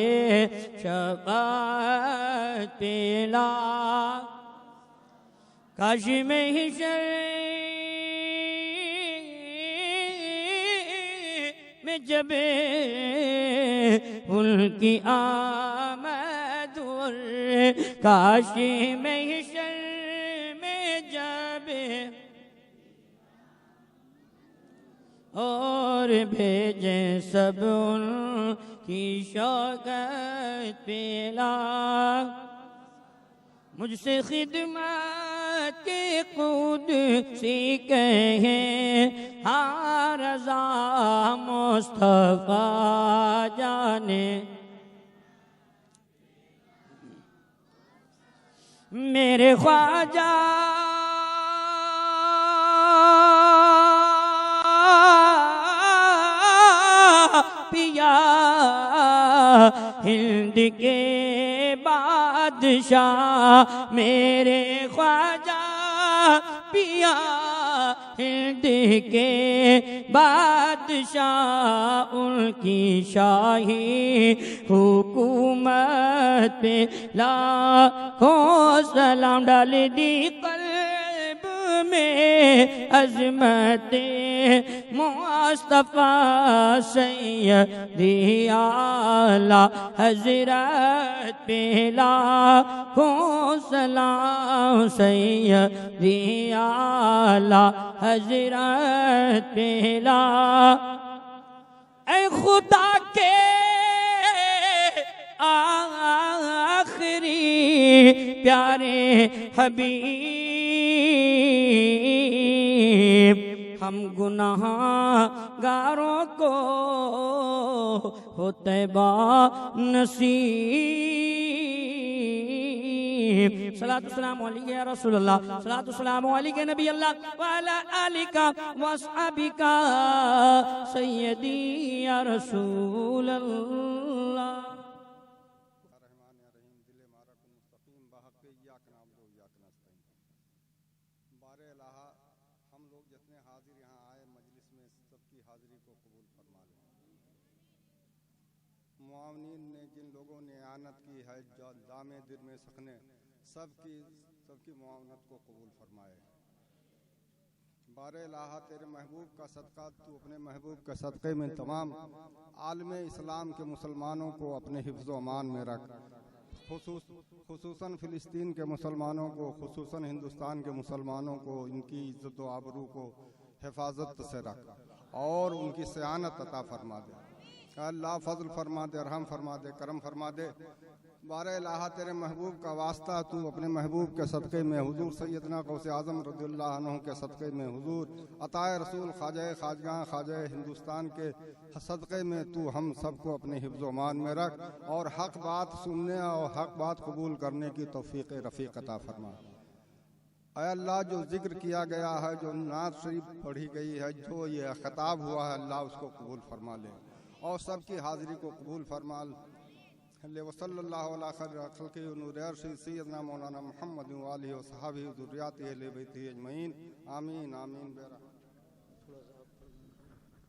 शफ़ाअत पेला। काश में ही में जब उनकी आमद, काश में ही में जब और भेजे सब उनकी शौकत पेला। मुझसे खिदमत के खुद सी कहें, हाँ रज़ा मुस्तफ़ा जाने, मेरे ख्वाजा पिया हिंद के बादशाह, मेरे ख्वाजा पिया हिंद के बादशाह, उनकी शाही हुकूमत पे लाखों सलाम डाल दी कल्ब में अज़मत मुस्तफ़ा सैयदी आला हज़रत पे लाखों सलाम सैयदी आला हज़रत पे ऐ खुदा के आखिरी प्यारे हबीब हम गुनाहगारों को हो तैबा नसीब। सलातु सलाम अलैका या रसूलल्लाह, सलातु सलाम अलैका नबी अल्लाह व अला आलिका व अस्हाबिका सय्यदी या रसूलल्लाह। हम लोग जितने हाजिर यहाँ आए मजलिस में सबकी हाजिरी को कबूल फरमा लें। मुआवनीन ने जिन लोगों ने आनत की है जामे दिल में सखने सबकी मुआवनत को कबूल फरमाए। बारे लाहा तेरे महबूब का सदका तू अपने महबूब के सदक़े में तमाम आलम इस्लाम के मुसलमानों को अपने हिफ्ज़ अमान में रख। खुसूसन फ़िलिस्तीन के मुसलमानों को, खुसूसन हिंदुस्तान के मुसलमानों को इनकी इज़्ज़त व आबरू को हिफाजत से रख और उनकी सयानत अता फरमा दे। अल्लाह फजल फरमा दे, रहम फरमा दे, करम फरमा दे। बारे इलाहा तेरे महबूब का वास्ता तू अपने महबूब के सदक़े में हुजूर सैयदना गौसे आज़म रज़ियल्लाहु अन्हु के सदक़े में हुजूर अताए रसूल ख्वाजा खाजगां ख्वाजा हिंदुस्तान के सदक़े में तू हम सबको अपने हिफ्ज़ अमान में रख और हक़ बात सुनने और हक़ बात कबूल करने की तौफ़ीक़ रफ़ीक़ अता फरमा। ऐ अल्लाह जो जिक्र किया गया है, जो नात शरीफ पढ़ी गई है, जो ये ख़िताब हुआ है, अल्लाह उसको कबूल फरमा ले और सबकी हाज़िरी को कबूल फरमा ले। वसल्लल्लाहु अला खल्क़ि नूर अर्शी सय्यदना मौलाना मुहम्मद व आलिहि व सहाबिहि व ज़ुर्रिय्यतिहि अहले बैतिहि अजमईन आमीन आमीन।